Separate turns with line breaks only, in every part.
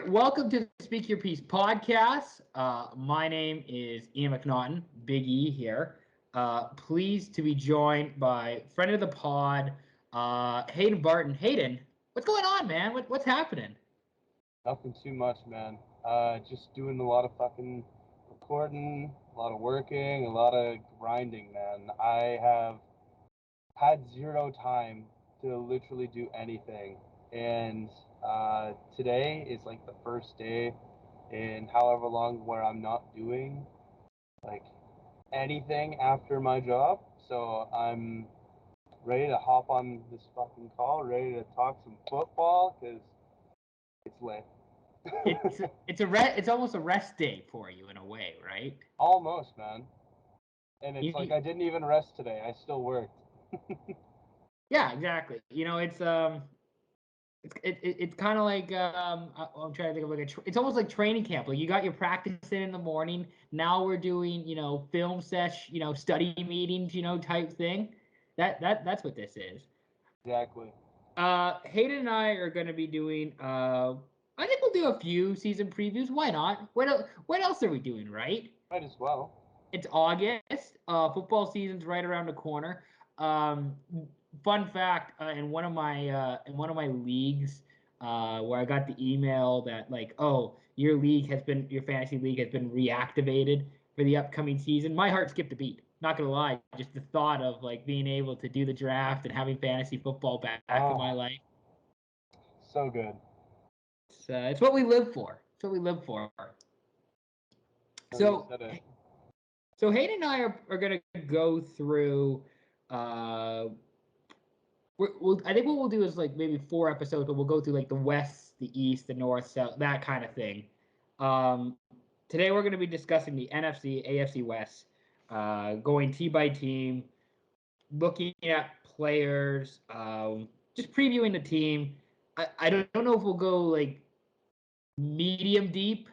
welcome to Speak Your Piece podcast. My name is Ian McNaughton, Big E here. Pleased to be joined by friend of the pod, Haydn Barton. Haydn, what's going on, man? What's happening?
Nothing too much, man. Just doing a lot of fucking recording, a lot of working, a lot of grinding, man. I have had zero time to literally do anything. And today is like the first day in however long where I'm not doing like anything after my job. So I'm ready to hop on this fucking call, ready to talk some football because it's lit.
It's almost a rest day for you in a way, right?
Almost, man. And it's like I didn't even rest today. I still worked.
Yeah, exactly. It's kind of like I'm trying to think of like it's almost like training camp. Like you got your practice in the morning. Now we're doing film sesh, study meetings, type thing. That's what this is.
Exactly.
Hayden and I are going to be doing. I think we'll do a few season previews. Why not? What else are we doing? Right?
Might as well.
It's August. Football season's right around the corner. Fun fact: in one of my leagues, where I got the email that like, oh, your fantasy league has been reactivated for the upcoming season. My heart skipped a beat. Not gonna lie, just the thought of like being able to do the draft and having fantasy football back in my life.
So good.
It's what we live for. It's what we live for. So Hayden and I are going to go through. I think what we'll do is like maybe 4 episodes, but we'll go through like the West, the East, the North, South, that kind of thing. Today we're going to be discussing the NFC, AFC West, going team by team, looking at players, just previewing the team. I don't know if we'll go like medium deep.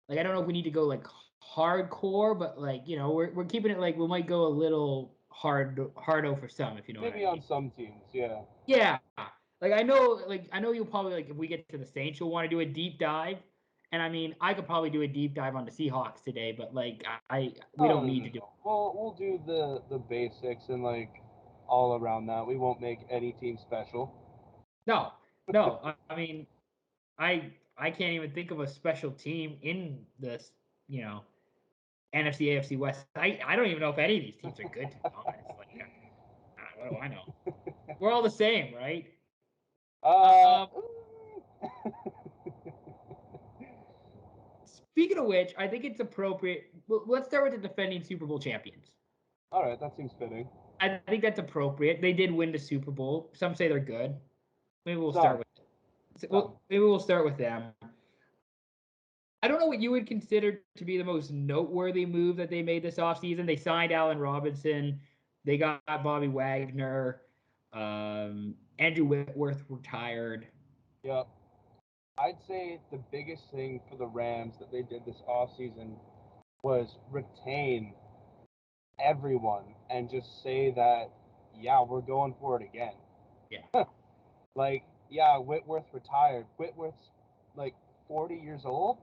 Like I don't know if we need to go like hardcore, but like we're keeping it like we might go a little hardo for some, if you know
maybe
what I
mean. On some teams, yeah.
Yeah, like I know you'll probably like if we get to the Saints, you'll want to do a deep dive, and I mean I could probably do a deep dive on the Seahawks today, but like we don't need to do.
Well, we'll do the basics and like all around that. We won't make any team special.
No. I mean, I can't even think of a special team in this, NFC, AFC West. I don't even know if any of these teams are good, to be honest. Like, what do I know? We're all the same, right? Speaking of which, I think it's appropriate. Let's start with the defending Super Bowl champions.
All right, that seems fitting.
I think that's appropriate. They did win the Super Bowl. Some say they're good. Maybe we'll start with them. I don't know what you would consider to be the most noteworthy move that they made this offseason. They signed Allen Robinson. They got Bobby Wagner. Andrew Whitworth retired.
Yep. I'd say the biggest thing for the Rams that they did this offseason was retain everyone and just say that, yeah, we're going for it again.
Yeah.
Like, yeah, Whitworth retired. Whitworth's like 40 years old.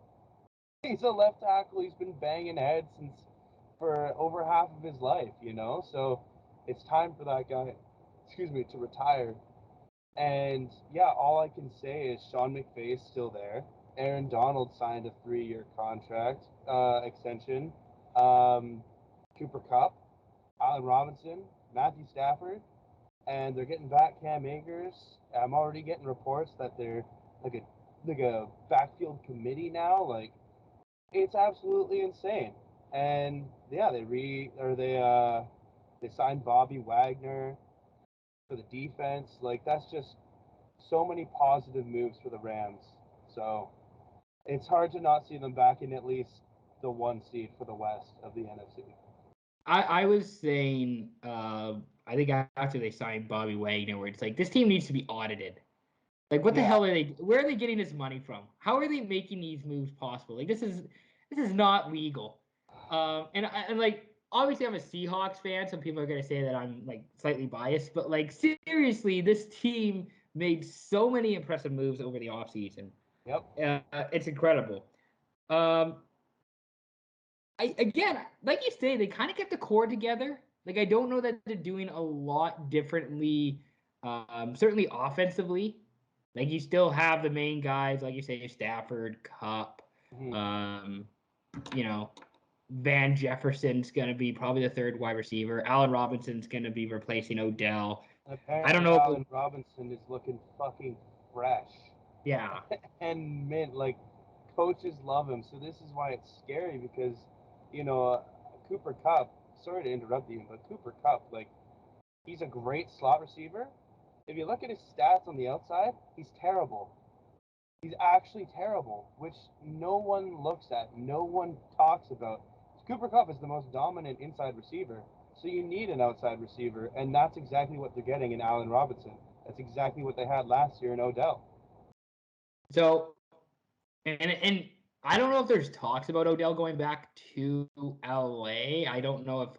He's a left tackle. He's been banging heads for over half of his life, So it's time for that guy, to retire. And yeah, all I can say is Sean McVay's still there. Aaron Donald signed a 3-year contract extension. Cooper Kupp, Allen Robinson, Matthew Stafford, and they're getting back Cam Akers. I'm already getting reports that they're like a backfield committee now. Like, it's absolutely insane. And yeah, they signed Bobby Wagner for the defense. Like, that's just so many positive moves for the Rams. So it's hard to not see them back in at least the 1 seed for the West of the NFC.
I was saying, I think after they signed Bobby Wagner, where it's like this team needs to be audited. Like, what the hell are they? Where are they getting this money from? How are they making these moves possible? Like, this is not legal. And like, obviously, I'm a Seahawks fan. Some people are gonna say that I'm like slightly biased, but like seriously, this team made so many impressive moves over the offseason.
Yep.
It's incredible. Um, again, like you say, they kind of get the core together. Like I don't know that they're doing a lot differently. Certainly offensively, like you still have the main guys, like you say, Stafford, Cup.
Mm-hmm.
Um, you know, Van Jefferson's going to be probably the third wide receiver. Allen Robinson's going to be replacing Odell.
And
I don't
apparently,
know if
Allen Robinson is looking fucking fresh
yeah.
and mint. Like, coaches love him. So this is why it's scary because, you know, Cooper Kupp. Sorry to interrupt you, but Cooper Kupp, like, he's a great slot receiver. If you look at his stats on the outside, he's terrible. He's actually terrible, which no one looks at, no one talks about. Cooper Kupp is the most dominant inside receiver, so you need an outside receiver, and that's exactly what they're getting in Allen Robinson. That's exactly what they had last year in Odell.
So and I don't know if there's talks about Odell going back to LA. I don't know if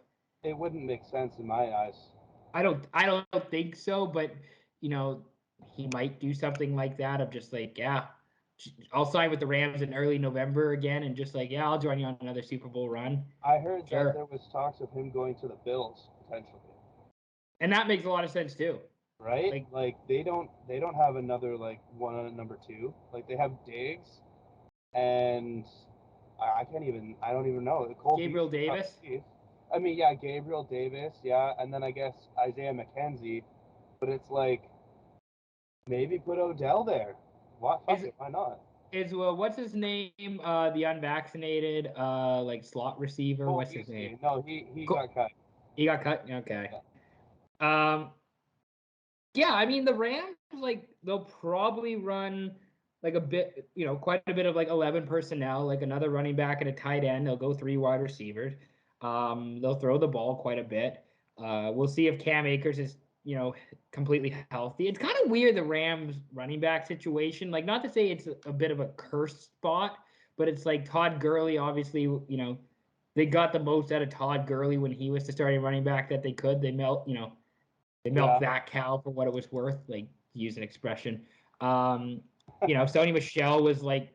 It wouldn't make sense in my eyes.
I don't think so, but you know, he might do something like that of just like, yeah, I'll sign with the Rams in early November again and just like, yeah, I'll join you on another Super Bowl run.
I heard that
Sure.
there was talks of him going to the Bills potentially.
And that makes a lot of sense too.
Right?
Like
Like they don't have another like one on number two. Like they have Diggs and I can't even. I don't even know. Cole
Gabriel
Beasley,
Davis.
I mean, yeah, Gabriel Davis, yeah, and then I guess Isaiah McKenzie. But it's like maybe put Odell there. Why? Fuck
Is
it. Why not?
is what's his name? The unvaccinated like slot receiver.
Cole
What's his name?
Beasley. No, he
Co-
got cut.
he got cut. Okay.
Yeah.
Um, yeah, I mean the Rams like they'll probably run like a bit, quite a bit of like 11 personnel, like another running back and a tight end. They'll go three wide receivers. They'll throw the ball quite a bit. We'll see if Cam Akers is, completely healthy. It's kind of weird the Rams running back situation. Like not to say it's a bit of a cursed spot, but it's like Todd Gurley obviously, they got the most out of Todd Gurley when he was the starting running back that they could. They milked
Yeah.
that cow for what it was worth, like to use an expression. Um, Sony Michelle was like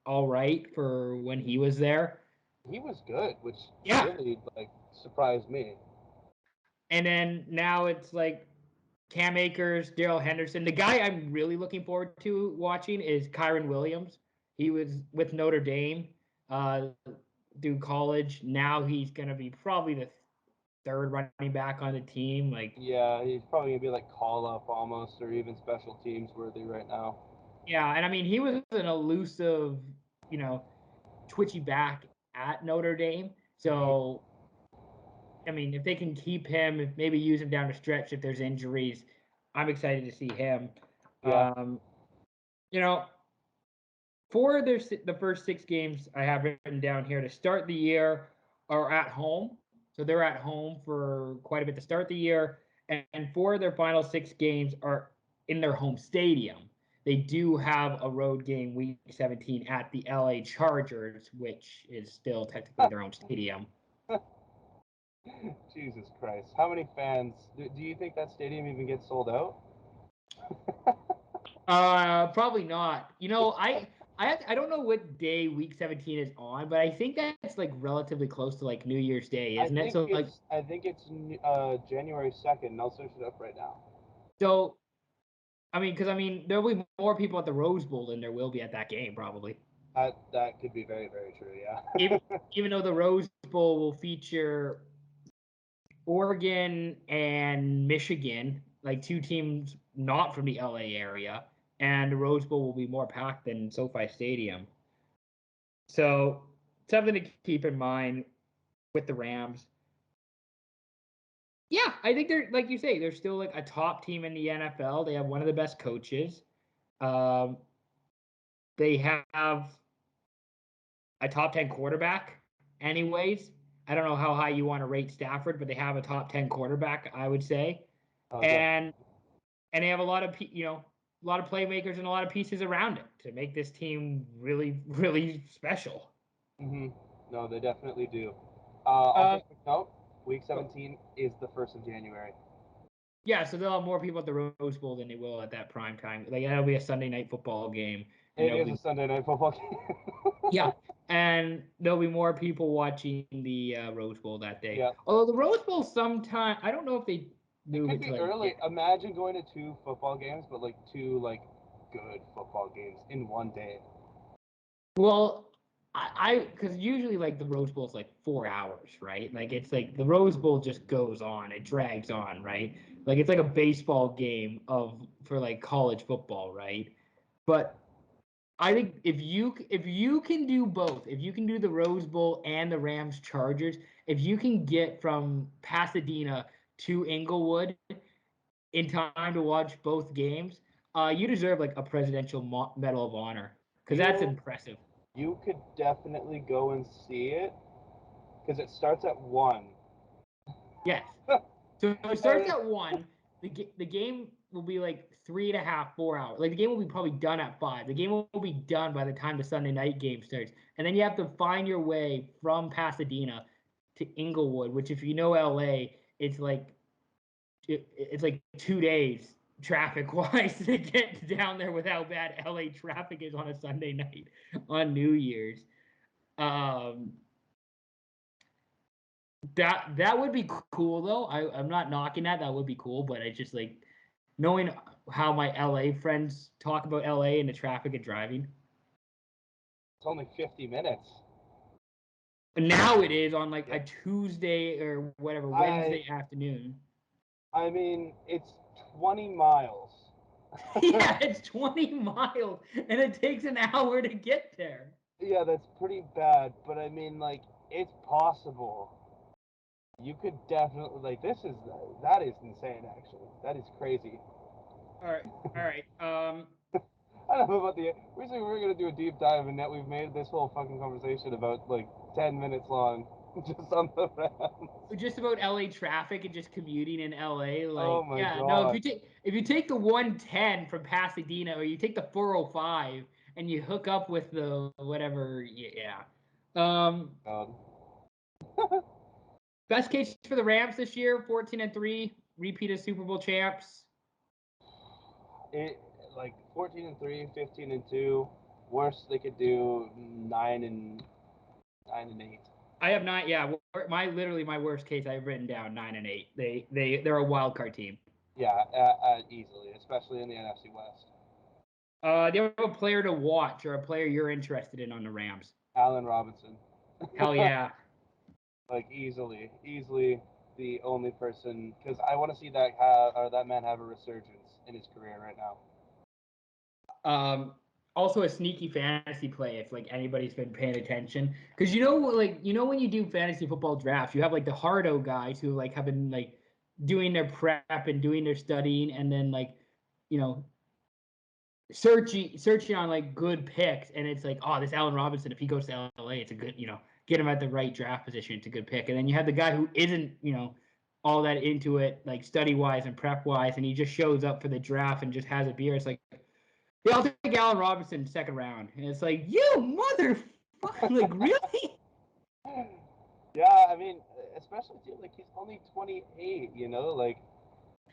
all right for when he was there.
He was good, which
Yeah.
really like surprised me.
And then now it's like Cam Akers, Daryl Henderson. The guy I'm really looking forward to watching is Kyron Williams. He was with Notre Dame through college. Now he's going to be probably the third running back on the team. Like,
Yeah, he's probably gonna be like call up almost, or even special teams worthy right now.
yeah, and I mean, he was an elusive, you know, twitchy back at Notre Dame.
Mm-hmm.
So, I mean, if they can keep him, maybe use him down the stretch if there's injuries, I'm excited to see him.
Yeah.
Um, you know, for the first six games I have written down here to start the year are at home. So they're at home for quite a bit to start the year. And for their final six games are in their home stadium. They do have a road game week 17 at the LA Chargers, which is still technically their own stadium.
Jesus Christ. How many fans? Do you think that stadium even gets sold out?
Probably not. I don't know what day week 17 is on, but I think that's like relatively close to like New Year's Day,
I
isn't it?
think
So like
it's I think it's January 2nd. I'll search it up right now.
so I mean there'll be more people at the Rose Bowl than there will be at that game probably.
That could be very, very true,
Even
yeah.
even though the Rose Bowl will feature Oregon and Michigan, like two teams not from the LA area, and the Rose Bowl will be more packed than SoFi Stadium. So something to keep in mind with the Rams. Yeah, I think they're like you say, they're still like a top team in the NFL. They have one of the best coaches. Um, they have a top 10 quarterback, anyways. I don't know how high you want to rate Stafford, but they have a top 10 quarterback, I would say.
Oh,
And and they have a lot of a lot of playmakers and a lot of pieces around it to make this team really really special.
hmm No, they definitely do. Also,
Uh,
quick note: Week 17 is the 1st of January.
yeah, so they'll have more people at the Rose Bowl than they will at that prime time. Like that'll be a Sunday night football game.
It is a Sunday night football game.
Yeah, and there'll be more people watching the Rose Bowl that day.
Yeah.
Although the Rose Bowl sometime, I don't know if they
It
move
could
it to
be
like
early. Imagine going to 2 football games, but like 2 like good football games in one day.
Well, I because usually like the Rose Bowl is like 4 hours, right? Like it's like the Rose Bowl just goes on, it drags on, right? Like it's like a baseball game for like college football, right? But I think if you can do both, if you can do the Rose Bowl and the Rams Chargers, if you can get from Pasadena to Inglewood in time to watch both games, you deserve like a presidential medal of honor because that's
You
impressive.
you could definitely go and see it because it starts at 1.
Yes. So it starts at 1. The game will be like 3.5, 4 hours. Like the game will be probably done at 5. The game will be done by the time the Sunday night game starts. And then you have to find your way from Pasadena to Inglewood, which if you know LA, it's like 2 days traffic wise to get down there with how bad LA traffic is on a Sunday night on New Year's. Um, that would be cool though. I'm not knocking that. That would be cool, but I just like knowing how my LA friends talk about LA and the traffic and driving.
It's only 50 minutes.
And now it is on like a
Yep.
Tuesday or whatever, Wednesday afternoon.
I mean, it's 20 miles.
Yeah, it's 20 miles and it takes an hour to get there.
Yeah, that's pretty bad, but I mean, like, it's possible. You could definitely like that is insane. Actually, that is crazy.
All right. All right.
I don't know about the. We said we were gonna do a deep dive, and yet we've made this whole fucking conversation about like 10 minutes long, just on the Rams.
Just about LA traffic and just commuting in LA.
Oh
Like,
my
yeah, no,
god.
if you take the 110 from Pasadena or you take the 405 and you hook up with the whatever, yeah.
God.
Best case for the Rams this year, 14-3, repeat as Super Bowl champs.
It like 14-3, 15-2. Worst they could do 9-8.
I have not, yeah. My worst case I've written down 9-8. They're a wild card team.
Yeah, easily, especially in the NFC West.
Do you have a player to watch or a player you're interested in on the Rams?
Allen Robinson.
Hell yeah.
Like easily the only person because I want to see that man have a resurgence in his career right now.
Also a sneaky fantasy play if like anybody's been paying attention because when you do fantasy football drafts you have like the hardo guys who like have been like doing their prep and doing their studying and then like you know searching on like good picks and it's like oh this Allen Robinson if he goes to LA it's a good get him at the right draft position it's a good pick and then you have the guy who isn't all that into it like study wise and prep wise and he just shows up for the draft and just has a beer it's like yeah, I'll take Allen Robinson second round. And it's like, you motherfucker, like really?
Yeah, I mean, especially too, like he's only 28, like.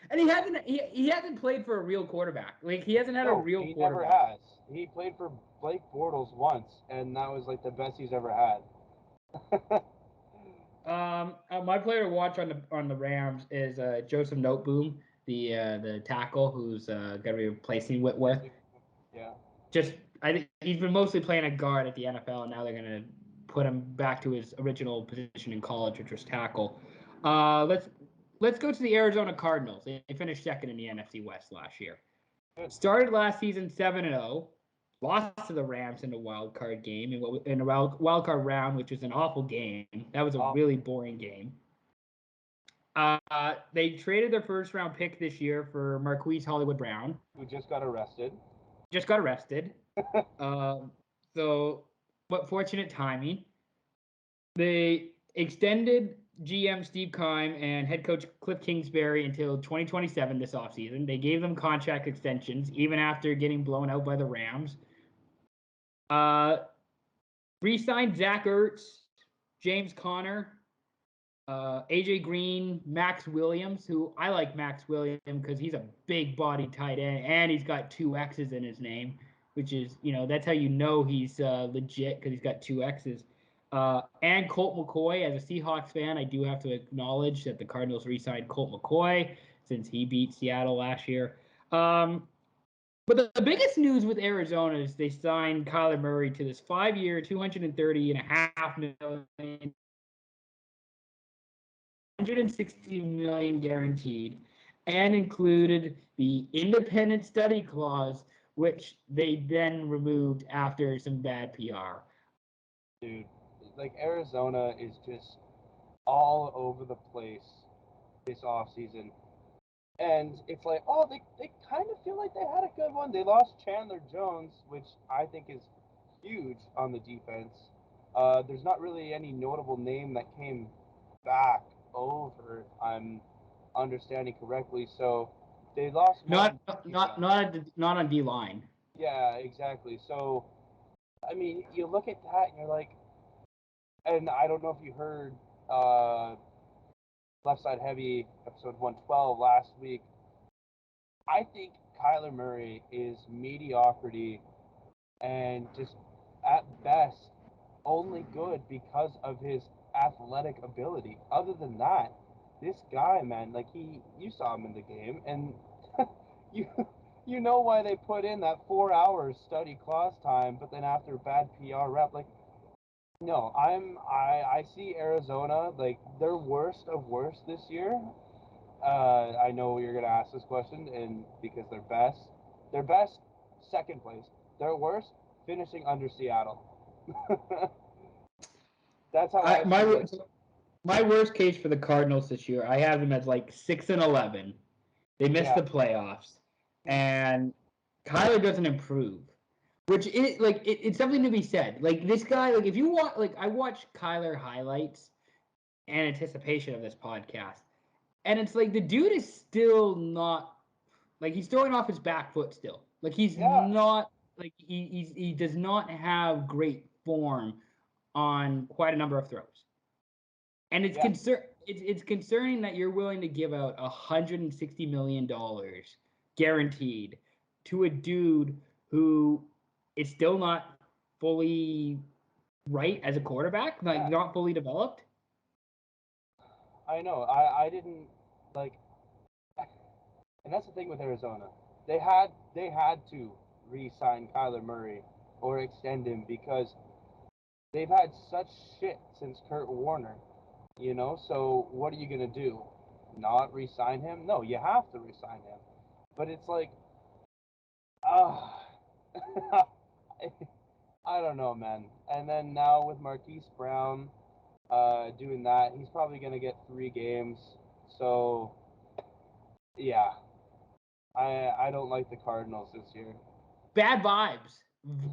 And he hasn't played for a real quarterback. Like he hasn't had a
No,
real
he never
quarterback.
has. He played for Blake Bortles once, and that was like the best he's ever had.
My player to watch on the Rams is Joseph Noteboom, the tackle who's going to be replacing Whitworth.
Yeah.
Just I think he's been mostly playing a guard at the NFL, and now they're going to put him back to his original position in college, which was tackle. Let's go to the Arizona Cardinals. They finished second in the NFC West last year.
Good.
Started last season 7-0, lost to the Rams in the wild card game in a wild card round, which was an awful game. That was a really boring game. They traded their first round pick this year for Marquise Hollywood Brown.
Who just got arrested.
Just got arrested. But fortunate timing. They extended GM Steve Keim and head coach Cliff Kingsbury until 2027 this offseason. They gave them contract extensions even after getting blown out by the Rams. Re-signed Zach Ertz, James Conner, AJ Green, Max Williams, who I like Max Williams because he's a big body tight end and he's got 2 X's in his name. which is, that's how you know he's legit because he's got two X's. And Colt McCoy, as a Seahawks fan, I do have to acknowledge that the Cardinals re-signed Colt McCoy since he beat Seattle last year. But the biggest news with Arizona is they signed Kyler Murray to this 5-year, $230.5 million, $160 million guaranteed, and included the independent study clause, which they then removed after some bad PR.
Dude, like Arizona is just all over the place this offseason. And it's like, oh, they kind of feel like they had a good one. They lost Chandler Jones, which I think is huge on the defense. There's not really any notable name that came back over, if I'm understanding correctly. So they lost
not on D line.
Yeah, exactly. So I mean, you look at that and you're like, and I don't know if you heard Left Side Heavy episode 112 last week. I think Kyler Murray is mediocrity and just at best only good because of his athletic ability. Other than that, this guy, man, like you saw him in the game, and you you know why they put in that 4 hours study class time, but then after bad PR rep, like, no, I see Arizona like they're worst of worst this year. I know you're gonna ask this question, and because they're best second place. They're worst finishing under Seattle. That's how I see it.
My worst case for the Cardinals this year, I have them as like 6-11. They missed the playoffs, and Kyler doesn't improve, which is like it's something to be said. Like this guy, like if you want, like I watch Kyler highlights in anticipation of this podcast, and it's like the dude is still not like he's throwing off his back foot still. Like he's not like he does not have great form on quite a number of throws. And it's it's concerning that you're willing to give out $160 million guaranteed to a dude who is still not fully right as a quarterback, like not fully developed.
I know. I didn't like, and that's the thing with Arizona. They had to re-sign Kyler Murray or extend him because they've had such shit since Kurt Warner. You know, so what are you gonna do? Not re-sign him? No, you have to re-sign him. But it's like, ah, I don't know, man. And then now with Marquise Brown doing that, he's probably gonna get 3 games. So yeah, I don't like the Cardinals this year.
Bad vibes.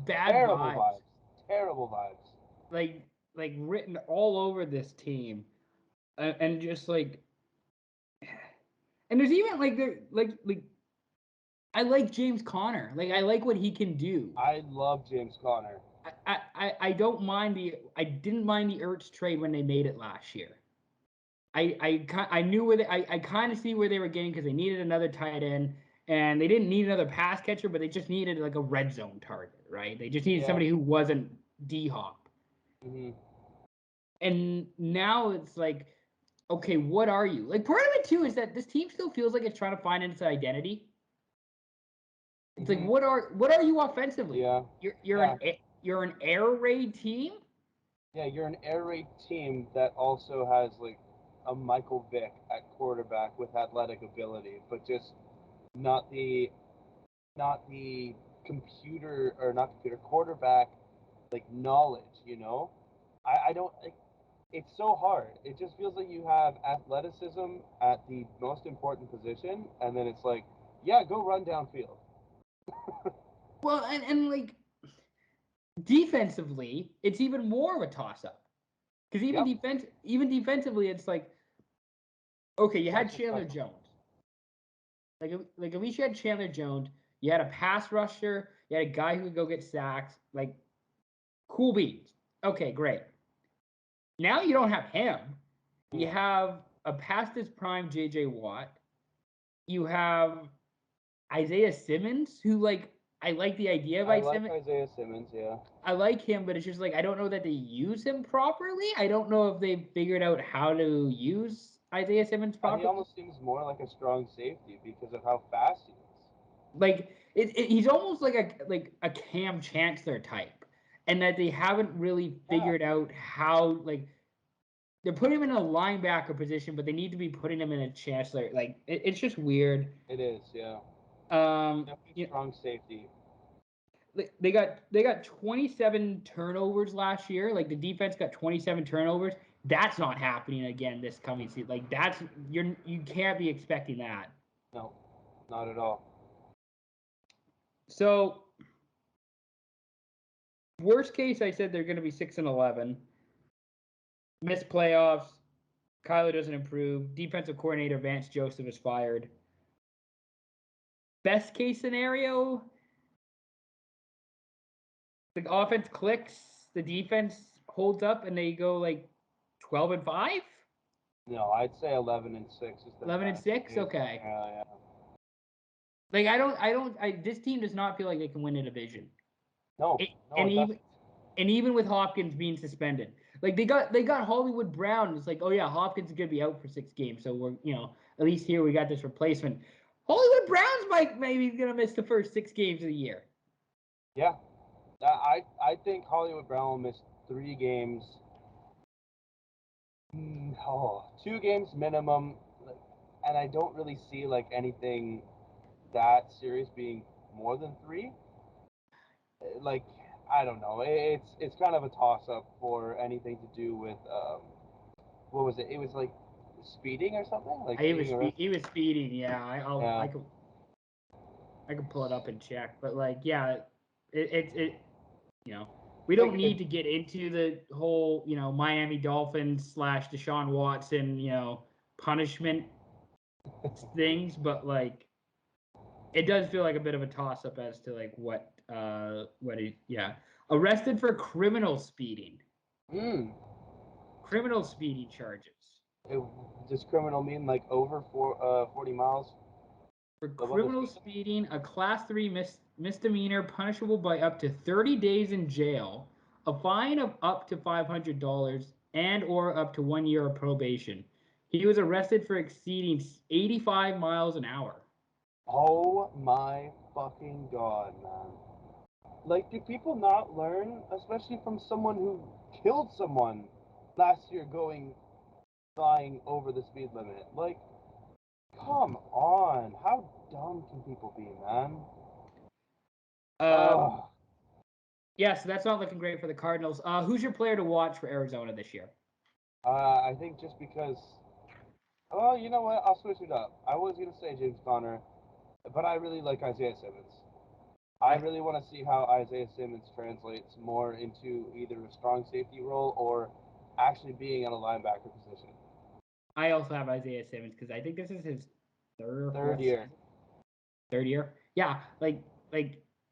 Terrible vibes. Terrible vibes.
Like written all over this team, and just like, and there's even like there like I like James Conner. Like I like what he can do.
I love James Conner.
I don't mind I didn't mind the Ertz trade when they made it last year. I knew where I kind of see where they were getting because they needed another tight end and they didn't need another pass catcher, but they just needed like a red zone target, right? They just needed somebody who wasn't D-Hop.
Mm-hmm.
And now it's like, okay, what are you? Like part of it too is that this team still feels like it's trying to find its identity. It's like what are you offensively?
Yeah.
You're an air raid team?
Yeah, you're an air raid team that also has like a Michael Vick at quarterback with athletic ability, but just not the computer or not computer quarterback like knowledge, you know? I don't like it's so hard. It just feels like you have athleticism at the most important position and then it's like, yeah, go run downfield.
Well, and like defensively, it's even more of a toss-up. Because even defensively, it's like, okay, you had Chandler Jones. Like at least you had Chandler Jones. You had a pass rusher. You had a guy who could go get sacks. Like, cool beans. Okay, great. Now you don't have him. You have a past his prime J.J. Watt. You have Isaiah Simmons, who like I like the idea of
I like
Simmons.
Isaiah Simmons, yeah.
I like him, but it's just like I don't know that they use him properly. I don't know if they figured out how to use Isaiah Simmons
He
properly.
almost seems more like a strong safety because of how fast he is.
Like he's almost like a Cam Chancellor type, and that they haven't really figured out how like they're putting him in a linebacker position, but they need to be putting him in a Chancellor. Like it's just weird.
It is, yeah. Definitely
You
strong safety.
they got 27 turnovers last year. Like the defense got 27 turnovers. That's not happening again this coming season. Like you can't be expecting that.
No, not at all.
So worst case, I said they're going to be 6-11. Miss playoffs. Kyler doesn't improve. Defensive coordinator Vance Joseph is fired. Best case scenario, the offense clicks, the defense holds up, and they go like 12-5.
No, I'd say 11-6 is the
11-6.
best.
Okay.
Yeah.
Like this team does not feel like they can win a division.
No,
And
it doesn't.
even with Hopkins being suspended, like they got Hollywood Brown. It's like, oh yeah, Hopkins is gonna be out for 6 games, so we're at least here we got this replacement. Hollywood Brown's maybe gonna miss the first 6 games of the year.
Yeah, I think Hollywood Brown will miss 3 games. 2 games minimum, and I don't really see like anything that serious being more than 3. Like I don't know. It's kind of a toss up for anything to do with what was it? It was like speeding or something. Like
He was
being arrested.
he was speeding. Yeah,
Yeah.
I can pull it up and check, but like yeah, it we don't need to get into the whole Miami Dolphins / Deshaun Watson punishment things, but like it does feel like a bit of a toss up as to like what he arrested for criminal speeding. Criminal speeding charges.
Does criminal mean like over 40 miles?
For criminal speeding, a class 3 misdemeanor punishable by up to 30 days in jail, a fine of up to $500, and or up to 1 year of probation. He was arrested for exceeding 85 miles an hour.
Oh my fucking god, man. Like, do people not learn, especially from someone who killed someone last year flying over the speed limit? Like, come on. How dumb can people be, man?
Yeah, so that's not looking great for the Cardinals. Who's your player to watch for Arizona this year?
I think just because. Well, you know what? I'll switch it up. I was going to say James Conner, but I really like Isaiah Simmons. I really want to see how Isaiah Simmons translates more into either a strong safety role or actually being in a linebacker position.
I also have Isaiah Simmons because I think this is his
third year.
Third year? Yeah,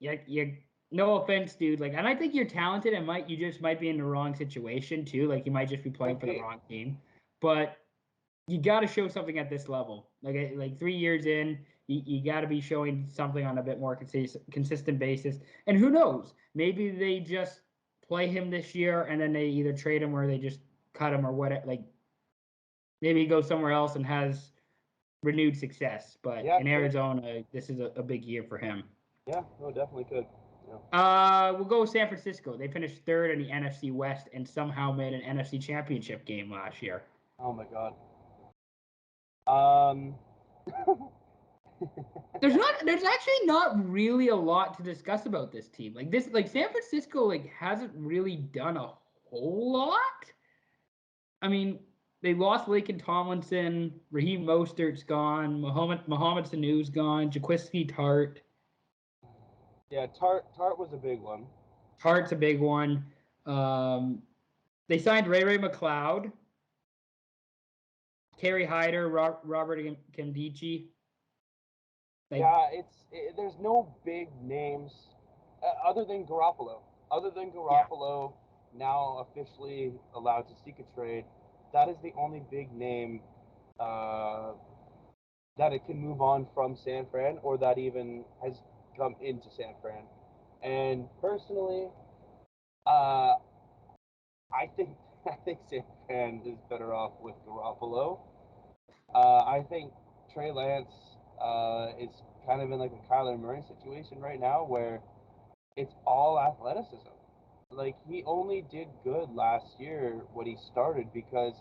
yeah. No offense, dude. Like, and I think you're talented, and you just might be in the wrong situation too. Like, you might just be playing for the wrong team. But you got to show something at this level. Like 3 years in, you got to be showing something on a bit more consistent basis. And who knows? Maybe they just play him this year, and then they either trade him or they just cut him or whatever. Like, maybe he goes somewhere else and has renewed success. But in Arizona, this is a big year for him.
Yeah, no, definitely could. Yeah.
We'll go with San Francisco. They finished 3rd in the NFC West and somehow made an NFC Championship game last year.
Oh my god.
There's actually not really a lot to discuss about this team. Like San Francisco hasn't really done a whole lot. I mean, they lost Laken Tomlinson, Raheem Mostert's gone, Mohamed Sanu's gone, Jaquiski Tart.
Yeah, Tart was a big one.
Tart's a big one. They signed Ray McLeod, Terry Hyder, Robert Nkemdiche.
There's no big names other than Garoppolo. Now officially allowed to seek a trade. That is the only big name that it can move on from San Fran, or that even has come into San Fran. And personally, uh, I think I think San Fran is better off with Garoppolo. I think Trey Lance is kind of in like a Kyler Murray situation right now, where it's all athleticism. Like he only did good last year when he started because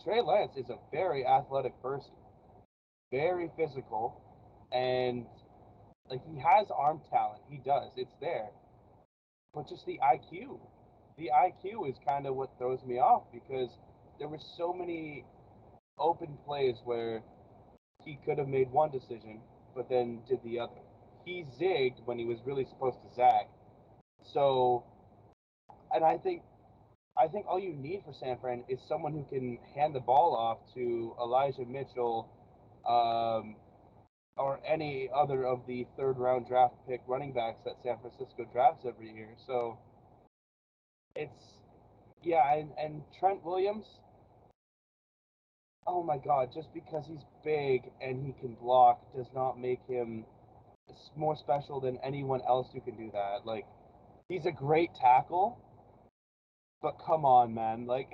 Trey Lance is a very athletic person, very physical, and like he has arm talent. He does. It's there. But just the IQ. The IQ is kind of what throws me off because there were so many open plays where he could have made one decision, but then did the other. He zigged when he was really supposed to zag. So, and I think all you need for San Fran is someone who can hand the ball off to Elijah Mitchell, um, or any other of the third round draft pick running backs that San Francisco drafts every year. So it's yeah, and Trent Williams, oh my God, just because he's big and he can block does not make him more special than anyone else who can do that. Like, he's a great tackle, but come on, man. Like,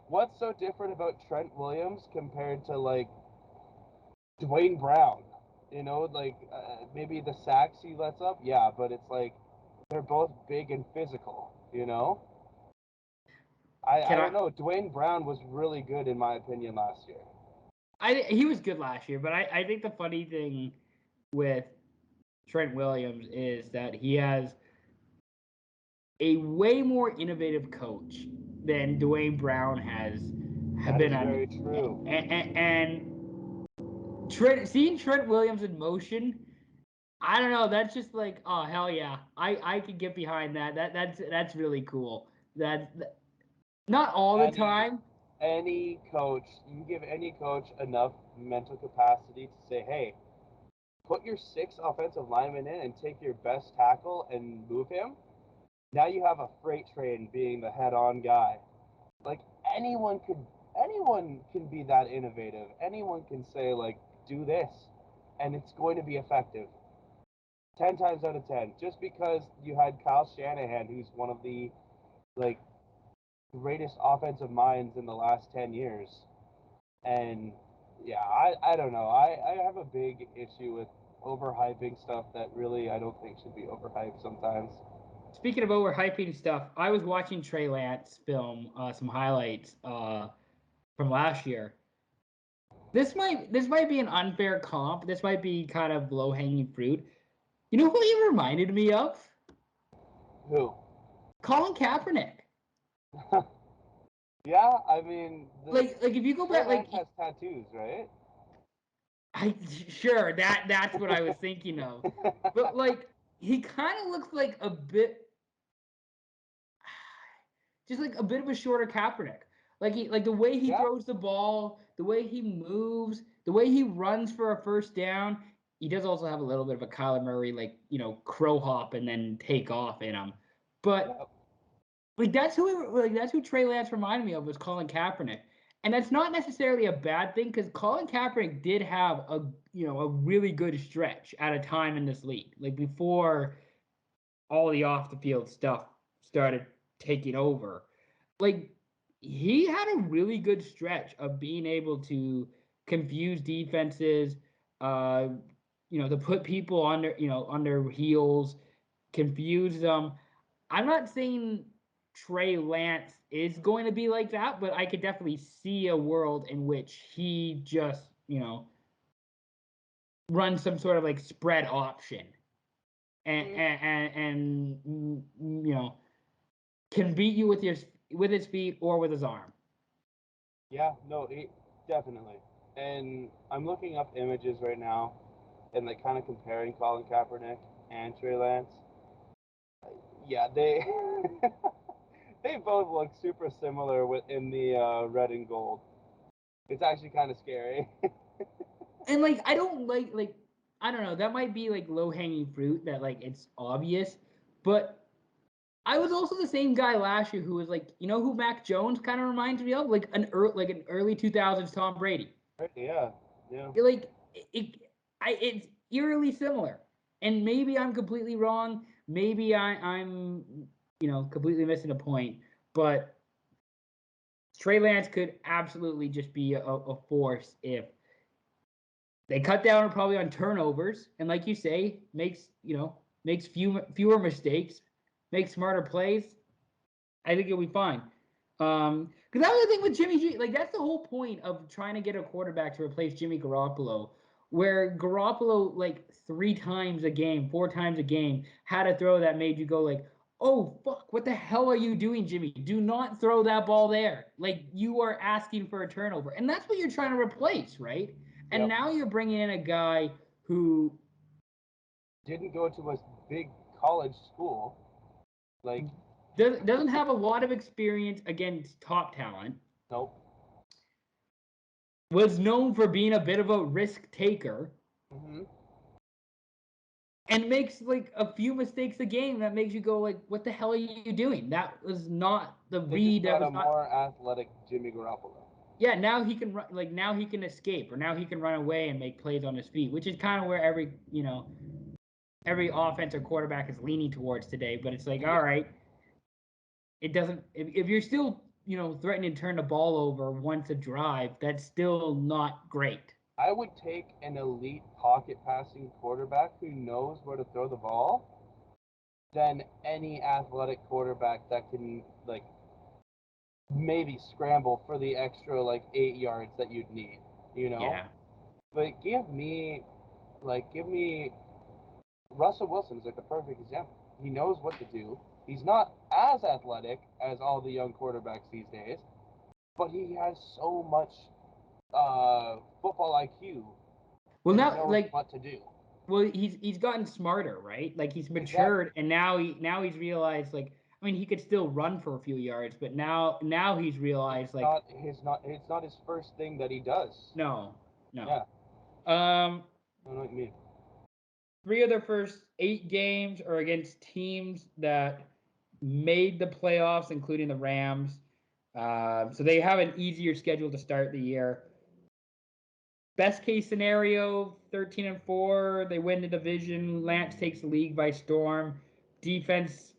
what's so different about Trent Williams compared to, like, Dwayne Brown? You know, like, maybe the sacks he lets up, yeah, but it's like they're both big and physical, you know? I
Can
don't
I?
know. Dwayne Brown was really good, in my opinion, last year.
He was good last year, but I think the funny thing with Trent Williams is that he has a way more innovative coach than Dwayne Brown has
That
been
is
on.
very true.
And seeing Trent Williams in motion, I don't know. That's just like, oh hell yeah, I could get behind that. That's really cool. That not all the
Any
time.
any coach, you give any coach enough mental capacity to say, hey, put your six offensive linemen in and take your best tackle and move him. Now you have a freight train being the head-on guy. Like anyone can be that innovative. Anyone can say like, do this, and it's going to be effective. 10 times out of 10, just because you had Kyle Shanahan, who's one of the like greatest offensive minds in the last 10 years. And yeah, I don't know. I have a big issue with overhyping stuff that really I don't think should be overhyped sometimes.
Speaking of overhyping stuff, I was watching Trey Lance film some highlights from last year. This might be an unfair comp. This might be kind of low hanging fruit. You know who he reminded me of?
Who?
Colin Kaepernick.
Yeah, I mean, the
Like if you go
Trey
back,
Lance has tattoos, right?
I sure that's what I was thinking of, but like he kind of looks like a bit, just like a bit of a shorter Kaepernick. Like the way he
Yeah,
throws the ball, the way he moves, the way he runs for a first down. He does also have a little bit of a Kyler Murray, like, crow hop and then take off in him. But
yep.
that's who Trey Lance reminded me of, was Colin Kaepernick. And that's not necessarily a bad thing, because Colin Kaepernick did have a really good stretch at a time in this league, like before all the off the field stuff started taking over. Like, he had a really good stretch of being able to confuse defenses, uh, to put people under heels, confuse them. I'm not saying Trey Lance is going to be like that, but I could definitely see a world in which he just, runs some sort of like spread option, and
Mm,
can beat you with his feet or with his arm.
yeah, no, definitely. And I'm looking up images right now and like kind of comparing Colin Kaepernick and Trey Lance. Yeah, they they both look super similar in the red and gold. It's actually kind of scary.
And like I don't know, that might be like low hanging fruit, that like it's obvious, but I was also the same guy last year who was like, who Mac Jones kind of reminds me of, like an early 2000s Tom Brady.
Yeah, yeah.
Like it's eerily similar. And maybe I'm completely wrong. Maybe I'm completely missing a point. But Trey Lance could absolutely just be a force if they cut down probably on turnovers, and like you say, makes fewer mistakes, makes smarter plays. I think it'll be fine. Because that was the thing with Jimmy G. Like that's the whole point of trying to get a quarterback to replace Jimmy Garoppolo, where Garoppolo like 3 times a game, 4 times a game had a throw that made you go like, "Oh fuck, what the hell are you doing, Jimmy? Do not throw that ball there. Like you are asking for a turnover." And that's what you're trying to replace, right? And
Yep.
now you're bringing in a guy who
Didn't go to a big college school. Like,
doesn't have a lot of experience against top talent.
nope.
Was known for being a bit of a risk taker.
Mm-hmm.
And makes like a few mistakes a game that makes you go like, "What the hell are you doing?" That was not the
They just
read. That
got
was
a
not.
more athletic Jimmy Garoppolo.
Yeah, now he can run. Like now he can escape, or now he can run away and make plays on his feet, which is kind of where every offensive quarterback is leaning towards today. But it's like, all right, it doesn't. If you're still threatening to turn the ball over once a drive, that's still not great.
I would take an elite pocket passing quarterback who knows where to throw the ball than any athletic quarterback that can like maybe scramble for the extra like 8 yards that you'd need, you know?
Yeah.
But give me Russell Wilson is like the perfect example. He knows what to do. He's not as athletic as all the young quarterbacks these days, but he has so much football IQ
Well,
and he
now
knows
like
what to do.
well, he's gotten smarter, right? Like he's
Exactly.
matured, and now he's realized like I mean he could still run for a few yards, but now he's realized like
It's not his first thing that he does.
no, no.
Yeah,
Um,
I know what you mean.
3 of their first 8 games are against teams that made the playoffs, including the Rams. So they have an easier schedule to start the year. Best case scenario, 13-4. They win the division. Lance takes the league by storm. Defense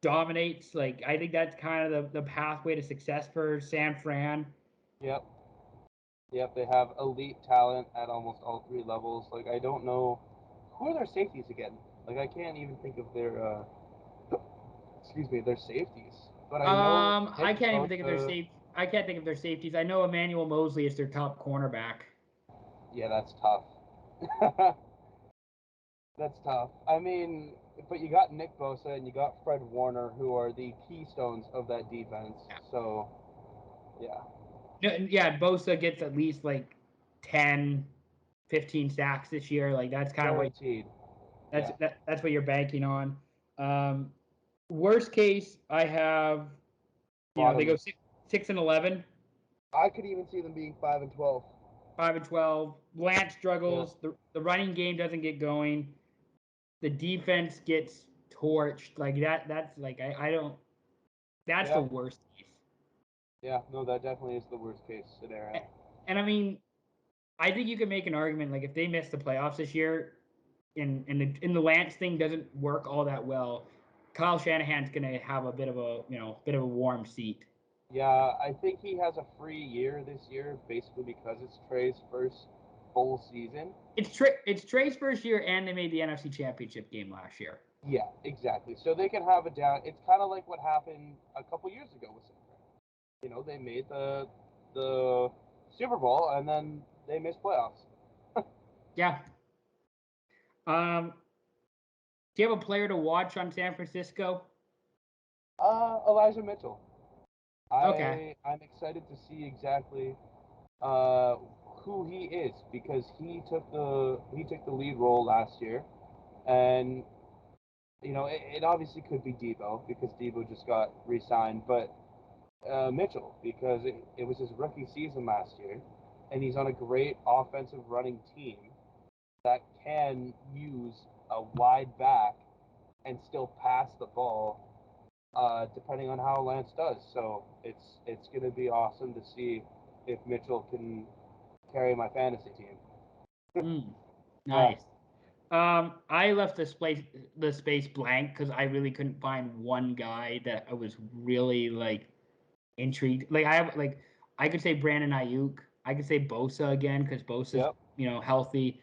dominates. Like I think that's kind of the pathway to success for San Fran.
Yep. Yep, they have elite talent at almost all three levels. Like I don't know who are their safeties again. Like I can't even think of their excuse me, their safeties. But I know
I
Nick
can't even think of their
Bosa.
safe. I can't think of their safeties. I know Emmanuel Mosley is their top cornerback.
Yeah, that's tough. That's tough. I mean, but you got Nick Bosa and you got Fred Warner, who are the keystones of that defense. So, yeah,
Yeah, Bosa gets at least like 10, 15 sacks this year. Like that's kind of what
guaranteed.
that's
Yeah,
that's what you're banking on. Um, Worst case, I have they go
bottom.
6-11,
I could even see them being 5-12.
5-12. Lance
Yeah,
struggles. The running game doesn't get going. The defense gets torched. Like that. That's like I don't. That's the
yeah,
worst case.
yeah. No, that definitely is the worst case scenario.
And I mean, I think you can make an argument like if they miss the playoffs this year, and the Lance thing doesn't work all that well, Kyle Shanahan's gonna have a bit of a warm seat.
Yeah, I think he has a free year this year, basically because it's Trey's first full season.
It's Trey's first year, and they made the NFC Championship game last year.
Yeah, exactly. So they can have a down. It's kind of like what happened a couple years ago with San Fran. You know, they made the Super Bowl and then they missed playoffs.
Yeah. Do you have a player to watch on San Francisco?
Elijah Mitchell.
Okay.
I'm excited to see exactly who he is because he took the lead role last year, and it obviously could be Debo because Debo just got re-signed, but Mitchell because it was his rookie season last year, and he's on a great offensive running team that can use a wide back and still pass the ball, depending on how Lance does. So it's going to be awesome to see if Mitchell can carry my fantasy team.
Mm,
Yeah,
nice. I left the space blank because I really couldn't find one guy that I was really like intrigued. I could say Brandon Ayuk. I could say Bosa again because Bosa's
Yep.
healthy.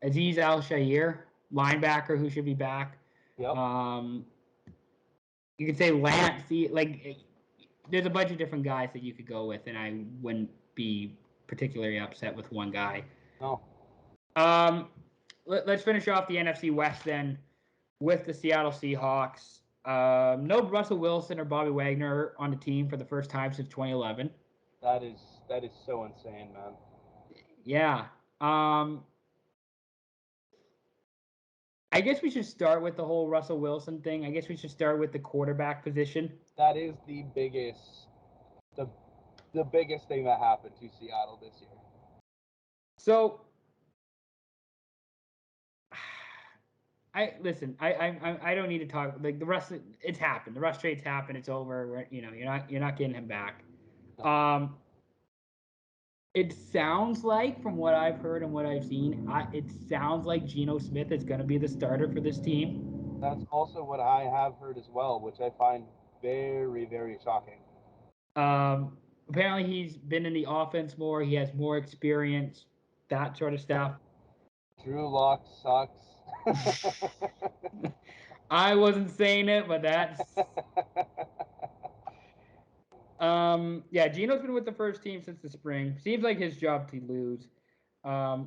Aziz Al Shair, linebacker who should be back.
Yep.
You could say Lance. There's a bunch of different guys that you could go with, and I wouldn't be particularly upset with one guy.
No.
Let's finish off the NFC West then with the Seattle Seahawks. No Russell Wilson or Bobby Wagner on the team for the first time since 2011.
That is so insane, man.
Yeah. I guess we should start with the whole Russell Wilson thing. I guess we should start with the quarterback position.
That is the biggest thing that happened to Seattle this year.
So I don't need to talk like the rest. It's happened. The Russ trade's happened. It's over. You're not getting him back. It sounds like, from what I've heard and what I've seen, it sounds like Geno Smith is going to be the starter for this team.
That's also what I have heard as well, which I find very, very shocking.
Apparently, he's been in the offense more. He has more experience, that sort of stuff.
Drew Lock sucks.
I wasn't saying it, but that's. Yeah, Geno's been with the first team since the spring. Seems like his job to lose. I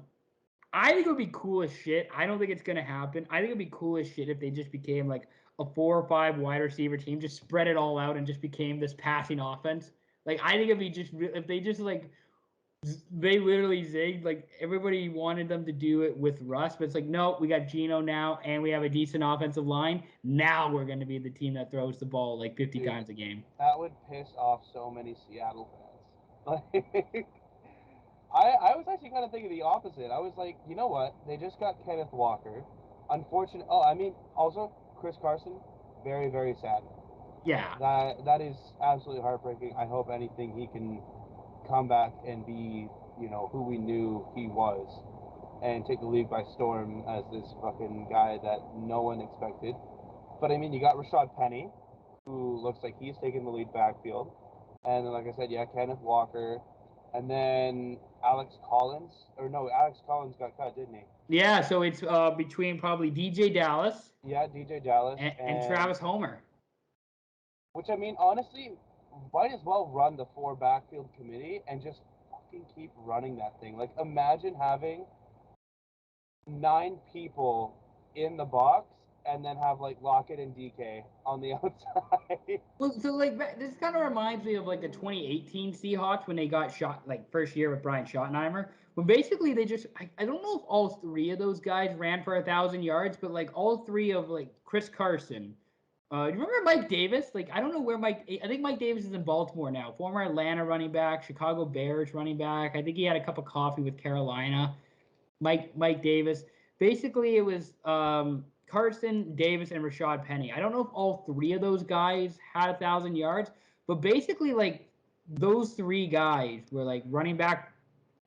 think it would be cool as shit. I don't think it's gonna happen. I think it'd be cool as shit if they just became like a 4 or 5 wide receiver team, just spread it all out and just became this passing offense. Like I think it'd be just if they just like they literally zigged. Like everybody wanted them to do it with Russ, but it's like no, we got Geno now and we have a decent offensive line. Now we're gonna be the team that throws the ball like 50 times a game.
That would piss off so many Seattle fans. Like I was actually kind of thinking the opposite. I was like, you know what? They just got Kenneth Walker. Unfortunate. Oh, I mean, also Chris Carson. Very, very sad.
Yeah.
That is absolutely heartbreaking. I hope anything he can come back and be, who we knew he was, and take the league by storm as this fucking guy that no one expected. But I mean, you got Rashad Penny, who looks like he's taking the lead backfield, and then, like I said, yeah, Kenneth Walker. And then Alex Collins got cut, didn't he?
Yeah, so it's between probably DJ Dallas.
Yeah, DJ Dallas
and Travis Homer.
Which I mean, honestly, might as well run the 4 backfield committee and just fucking keep running that thing. Like, imagine having 9 people in the box and then have like Lockett and DK on the outside.
Well, so like this kind of reminds me of like the 2018 Seahawks when they got shot like first year with Brian Schottenheimer. But basically they just I don't know if all 3 of those guys ran for 1,000 yards, but like all 3 of like Chris Carson. Do you remember Mike Davis? Like I don't know where I think Mike Davis is in Baltimore now. Former Atlanta running back, Chicago Bears running back. I think he had a cup of coffee with Carolina. Mike Davis. Basically, it was Carson, Davis, and Rashad Penny. I don't know if all 3 of those guys had 1,000 yards, but basically, like those 3 guys were like running back.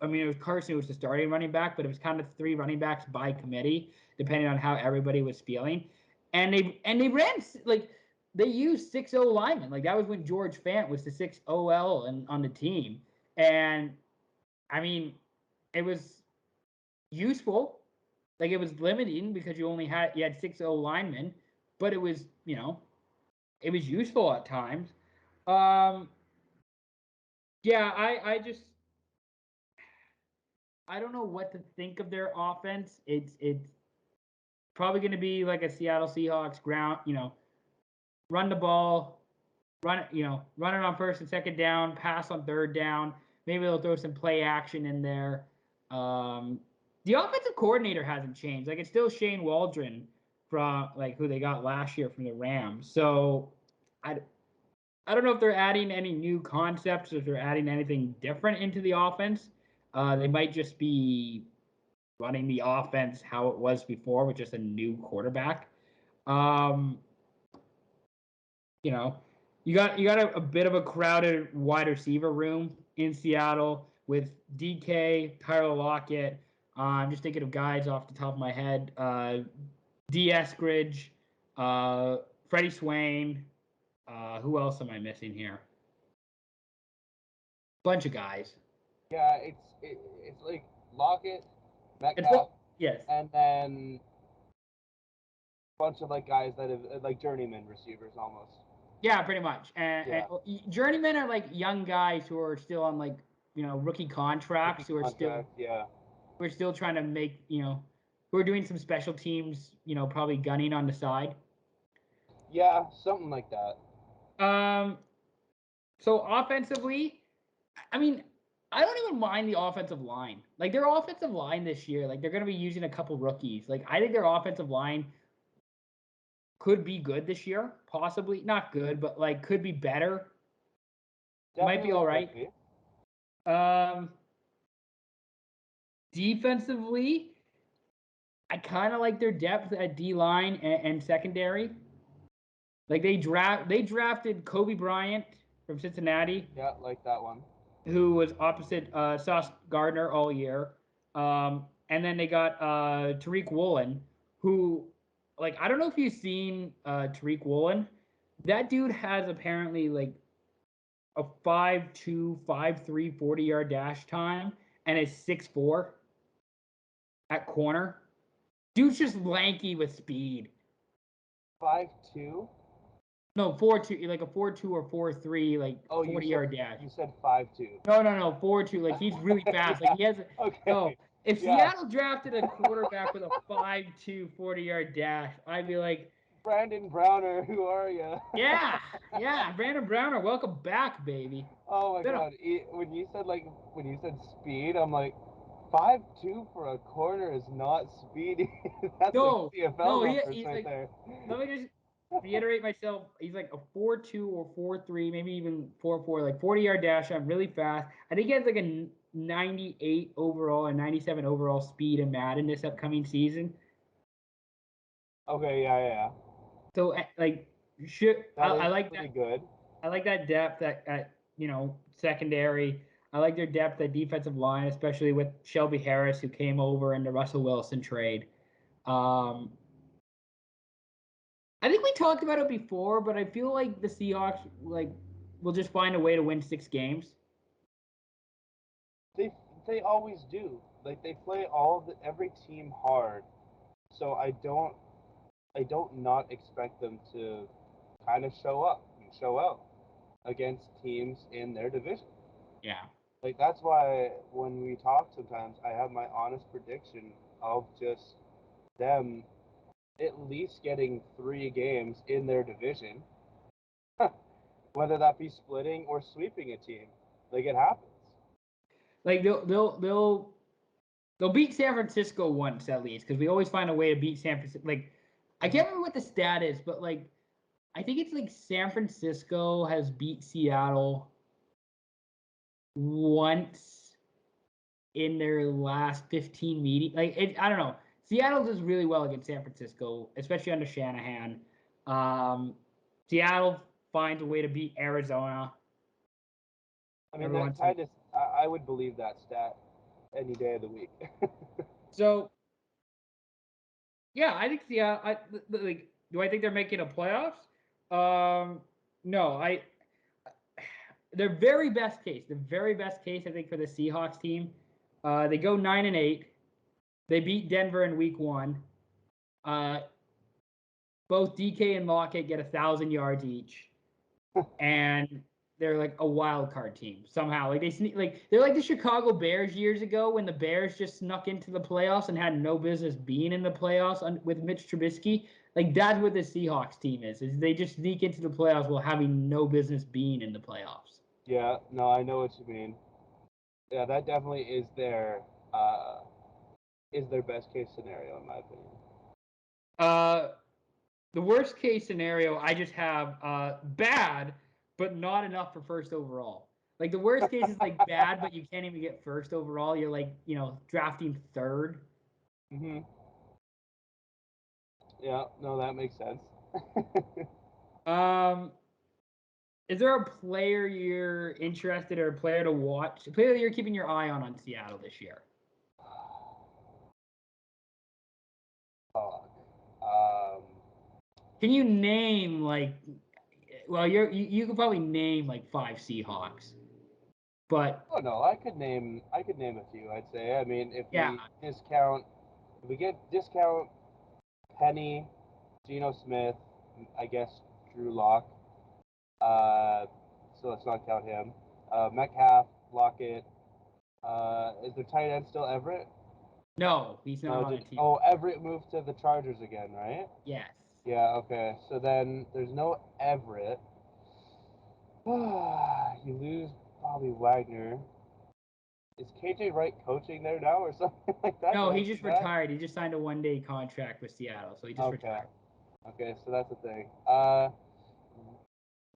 I mean, it was Carson who was the starting running back, but it was kind of 3 running backs by committee, depending on how everybody was feeling. And they ran like they used 6 O linemen. Like that was when George Fant was the 6 OL and on the team. And I mean, it was useful. Like it was limiting because you had 6 O linemen, but it was it was useful at times. Yeah, I don't know what to think of their offense. It's probably going to be like a Seattle Seahawks ground, run the ball, run it on first and second down, pass on third down. Maybe they'll throw some play action in there. The offensive coordinator hasn't changed. Like it's still Shane Waldron from like who they got last year from the Rams. So I don't know if they're adding any new concepts, if they're adding anything different into the offense. They might just be running the offense how it was before with just a new quarterback. You got a bit of a crowded wide receiver room in Seattle with DK, Tyler Lockett, I'm just thinking of guys off the top of my head. D. Eskridge, Freddie Swain. Who else am I missing here? Bunch of guys.
Yeah, it's like Lockett, Metcalf,
Well, yes.
and then a bunch of like guys that have like journeyman receivers almost.
Yeah, pretty much. And journeymen are like young guys who are still on like rookie contracts who are still trying to make who are doing some special teams, probably gunning on the side.
Yeah, something like that.
So offensively, I mean, I don't even mind the offensive line. Like their offensive line this year, like they're going to be using a couple rookies. Like I think their offensive line could be good this year, possibly not good, but like could be better.
Definitely
Might be all right. Defensively, I kind of like their depth at D line and secondary. Like they drafted Kobe Bryant from Cincinnati.
Yeah, like that one.
Who was opposite Sauce Gardner all year. And then they got Tariq Woolen, who, like, I don't know if you've seen Tariq Woolen. That dude has apparently, like, a 5'2", 5'3", 40-yard dash time and is 6'4" at corner. Dude's just lanky with speed.
5'2"?
No, 4'2", like a 4'2" or 4'3", like 40-yard dash.
You said 5'2".
No, 4'2". Like he's really fast. Like he has.
Okay.
No, if Seattle drafted a quarterback with a 5'2", 40-yard dash, I'd be like,
Brandon Browner, who are you?
yeah, Brandon Browner, welcome back, baby.
Oh my God! When you said speed, I'm like, 5'2" for a corner is not speedy. That's like CFL reference right there.
Let me just reiterate myself. He's like a 4'2" or 4'3", maybe even 4'4", like 40-yard dash. I'm really fast. I think he has like a 98 overall and 97 overall speed in Madden this upcoming season.
Okay, yeah.
So like, I like
pretty
that.
Good.
I like that depth at secondary. I like their depth at defensive line, especially with Shelby Harris, who came over in the Russell Wilson trade. I think we talked about it before, but I feel like the Seahawks will just find a way to win 6 games.
They always do. Like they play every team hard. So I don't not expect them to kind of show up and show out against teams in their division.
Yeah.
Like that's why when we talk sometimes I have my honest prediction of just them at least getting 3 games in their division. Whether that be splitting or sweeping a team. Like it happens.
Like they'll beat San Francisco once at least, because we always find a way to beat San Francisco. Like I can't remember what the stat is, but like I think it's like San Francisco has beat Seattle once in their last 15 meetings. Like I don't know. Seattle does really well against San Francisco, especially under Shanahan. Seattle finds a way to beat Arizona.
I mean, that kind of I would believe that stat any day of the week.
So, yeah, I think Seattle. Like, do I think they're making a playoffs? No, their very best case, I think for the Seahawks team, they go 9-8. They beat Denver in week 1. Both DK and Lockett get 1,000 yards each, and they're like a wild card team somehow. Like they're like the Chicago Bears years ago when the Bears just snuck into the playoffs and had no business being in the playoffs with Mitch Trubisky. Like that's what the Seahawks team is they just sneak into the playoffs while having no business being in the playoffs.
Yeah, no, I know what you mean. Yeah, that definitely is their best case scenario in my opinion.
The worst case scenario, I just have bad, but not enough for first overall. Like the worst case is like bad, but you can't even get first overall. You're like, drafting 3rd.
Mhm. Yeah, no, that makes sense.
Is there a player you're interested or a player to watch? A player that you're keeping your eye on Seattle this year? Can you name like? Well, you could probably name like 5 Seahawks, but
Oh no, I could name a few. I'd say. I mean, if
yeah,
we get discount Penny, Geno Smith, I guess Drew Lock. So let's not count him. Metcalf, Lockett. Is their tight end still Everett?
no, he's not
No,
on the team.
Everett moved to the Chargers again, right?
Yes.
Yeah, okay. So then there's no Everett. You lose Bobby Wagner. Is KJ Wright coaching there now or something like that?
No,
Did I
he
see
just
that?
retired. He just signed a 1-day contract with Seattle, so he just
Okay.
retired.
Okay, so that's the thing.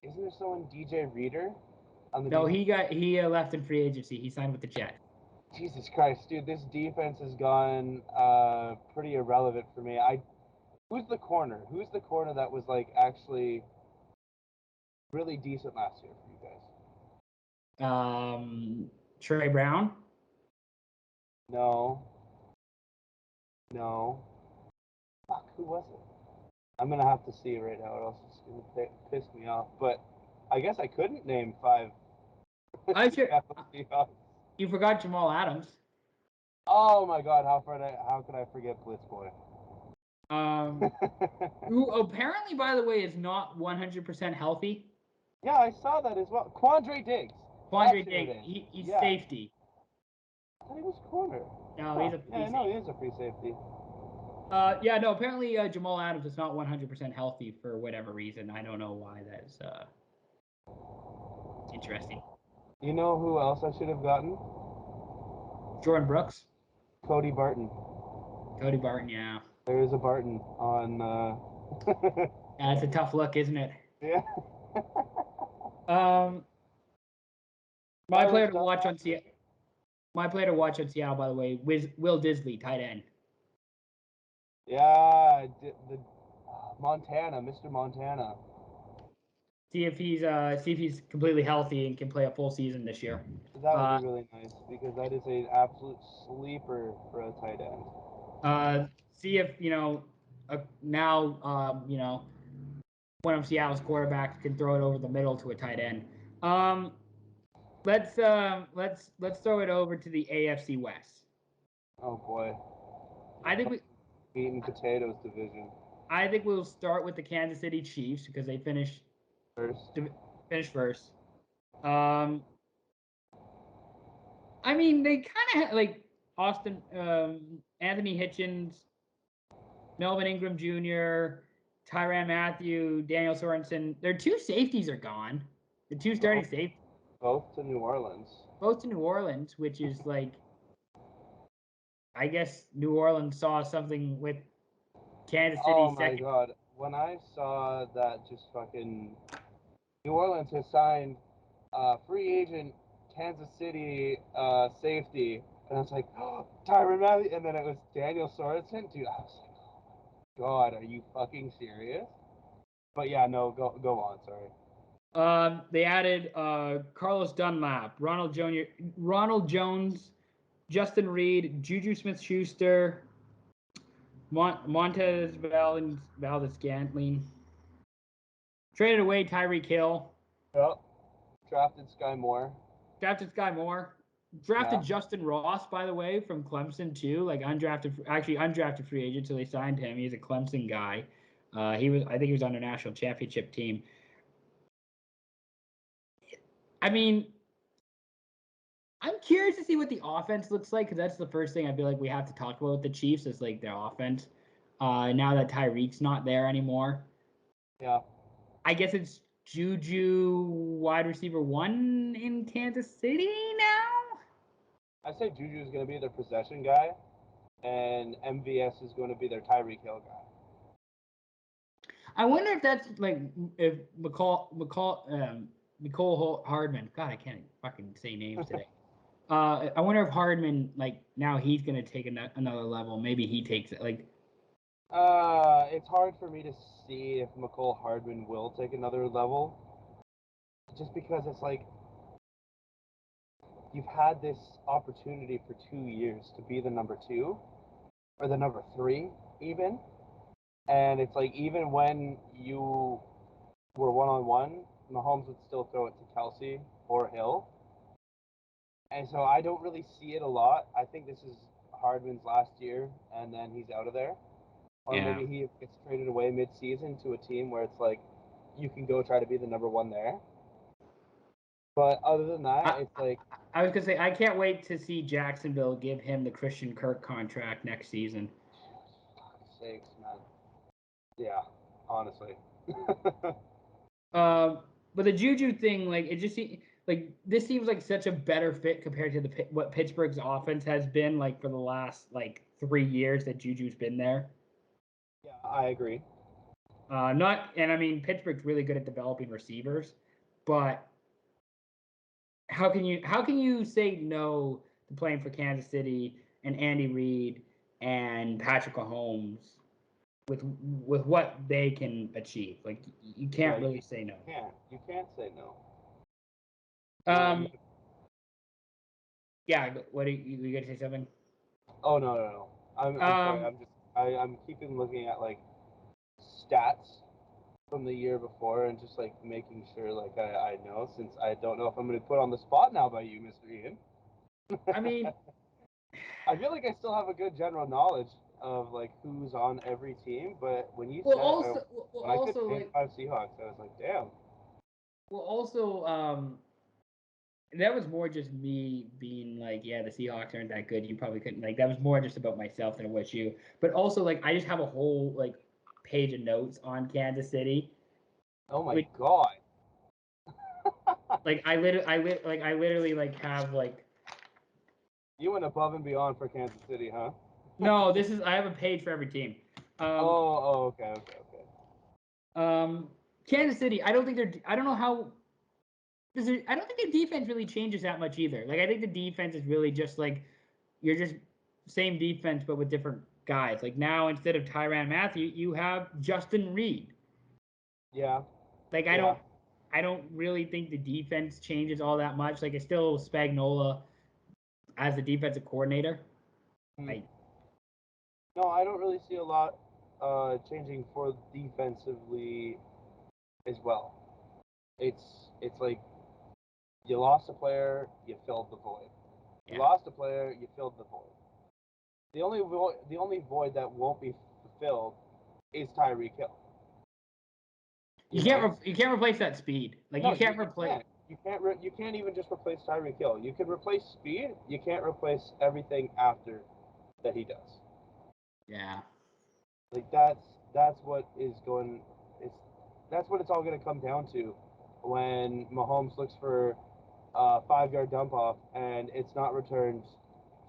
Isn't there someone DJ Reader on the
No,
defense?
he left in free agency. He signed with the Jets.
Jesus Christ, dude, this defense has gone pretty irrelevant for me. Who's the corner? Who's the corner that was like actually really decent last year for you guys?
Trey Brown.
No. No. Fuck, who was it? I'm gonna have to see it right now, or else it's gonna piss me off. But I guess I couldn't name 5
I sure.
Seahawks.
You forgot Jamal Adams.
Oh my God, how could I forget Blitz Boy?
Who apparently, by the way, is not 100% healthy.
Yeah, I saw that as well. Quandre Diggs.
Quandre
That's who it
Diggs.
is.
He's
Yeah.
safety.
I thought he was corner.
No,
Huh.
he's
Yeah, no, he is a free safety.
yeah, no. Apparently, Jamal Adams is not 100% healthy for whatever reason. I don't know why. That's interesting.
You know who else I should have gotten?
Jordan Brooks.
Cody Barton.
Cody Barton. Yeah.
There is a Barton on.
Yeah, it's a tough look, isn't it?
Yeah.
My player to watch on Seattle. My player to watch on Seattle, by the way, Will Disley, tight end.
Yeah, the Montana, Mr. Montana.
See if he's completely healthy and can play a full season this year.
That would be really nice because that is an absolute sleeper for a tight end.
See if now one of Seattle's quarterbacks can throw it over the middle to a tight end. Let's throw it over to the AFC West.
Oh boy.
I think
meat and potatoes division.
I think we'll start with the Kansas City Chiefs because they finished first. I mean, they kind of like Austin, Anthony Hitchens, Melvin Ingram Jr., Tyrann Mathieu, Daniel Sorensen. Their 2 safeties are gone. The 2 starting safeties.
Both to New Orleans.
Both to New Orleans, which is like, I guess New Orleans saw something with Kansas City.
Oh my God. When I saw that just fucking New Orleans has signed free agent Kansas City safety, and I was like, oh, Tyrann Mathieu, and then it was Daniel Sorensen. Dude, I was like, oh my God, are you fucking serious? But yeah, no, go on, sorry.
They added Carlos Dunlap, Ronald Jones, Justin Reed, Juju Smith-Schuster, Montez Valdez-Scantling. Traded away Tyreek Hill.
Yep. Drafted Sky Moore.
Drafted Justin Ross, by the way, from Clemson too. Like undrafted free agent. So they signed him. He's a Clemson guy. I think he was on their national championship team. I mean, I'm curious to see what the offense looks like because that's the first thing I feel like we have to talk about with the Chiefs is like their offense. Now that Tyreek's not there anymore.
Yeah.
I guess it's Juju wide receiver 1 in Kansas City now.
I say Juju is going to be their possession guy, and MVS is going to be their Tyreek Hill guy.
I wonder if that's like if Nicole Hardman. God, I can't fucking say names today. I wonder if Hardman like now he's gonna take another level. Maybe he takes it like.
It's hard for me to see if McCole Hardman will take another level, just because it's like you've had this opportunity for 2 years to be the number 2 or the number 3 even, And it's like even when you were one-on-one, Mahomes would still throw it to Kelsey or Hill. And so I don't really see it a lot. I think this is Hardman's last year, and then he's out of there. Or
Yeah.
maybe he gets traded away mid-season to a team where it's like you can go try to be the number one there. But other than that, it's like
I was gonna say I can't wait to see Jacksonville give him the Christian Kirk contract next season.
fuck's sakes, man. Yeah, honestly.
But the Juju thing, like it just like this seems like such a better fit compared to what Pittsburgh's offense has been like for the last like 3 years that Juju's been there.
Yeah, I agree.
And I mean Pittsburgh's really good at developing receivers, but how can you say no to playing for Kansas City and Andy Reid and Patrick Mahomes with what they can achieve? Like you can't really say no.
You can't say no.
Yeah. What do you got to say something?
Oh no. I'm sorry. I'm keeping looking at like stats from the year before and just like making sure like I know, since I don't know if I'm going to put on the spot now by you, Mr. Ian.
I mean,
I feel like I still have a good general knowledge of like who's on every team, but when you
well,
said when I said
also,
pick
like,
5 Seahawks, I was like, damn.
well, also, that was more just me being like, yeah, the Seahawks aren't that good. You probably couldn't like. That was more just about myself than it was you. But also, like, I just have a whole like page of notes on Kansas City.
Oh my
Like,
god.
like I literally like have like.
You went above and beyond for Kansas City, huh?
No, I have a page for every team.
Okay.
Kansas City. I don't think they're. I don't know how. I don't think the defense really changes that much either. Like I think the defense is really just like you're just same defense but with different guys. Like now instead of Tyrann Mathieu, you have Justin Reed.
Yeah.
Like I don't really think the defense changes all that much. Like it's still Spagnuolo as the defensive coordinator. Like
No, I don't really see a lot changing for defensively as well. It's like you lost a player, you filled the void. You
yeah.
lost a player, you filled the void. The only void that won't be fulfilled is Tyreek Hill.
You can't replace that speed. Like
No,
you can't replace.
You can't even just replace Tyreek Hill. You can replace speed. You can't replace everything after that he does.
Yeah.
Like that's what is going. That's what it's all going to come down to when Mahomes looks for a 5 yard dump off and it's not returned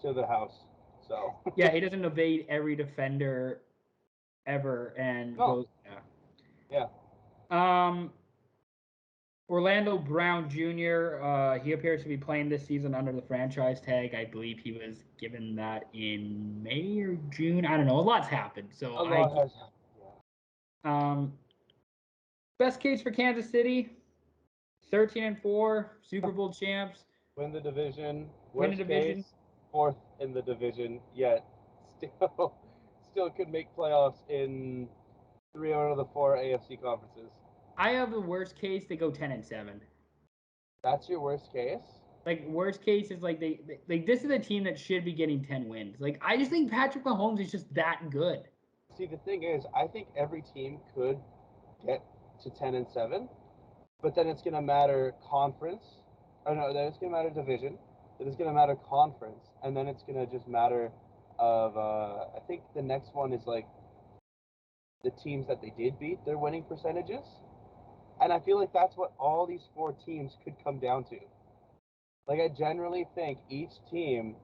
to the house. So
yeah, he doesn't evade every defender ever and goes.
Yeah.
Orlando Brown Jr. He appears to be playing this season under the franchise tag. I believe he was given that in May or June. I don't know. A lot's happened. So
A lot has happened.
Yeah. Best case for Kansas City: 13-4, Super Bowl champs.
Win the division.
Win the
Worst
division.
case, fourth in the division. Yet still could make playoffs in 3 out of the 4 AFC conferences.
I have the worst case. They go 10-7.
That's your worst case?
Like worst case is like they like this is a team that should be getting 10 wins. Like I just think Patrick Mahomes is just that good.
See, the thing is, I think every team could get to 10-7, but then it's going to matter conference. Or no, then it's going to matter division. Then it's going to matter conference, and then it's going to just matter of. I think the next one is like the teams that they did beat, their winning percentages, and I feel like that's what all these 4 teams could come down to. Like I generally think each team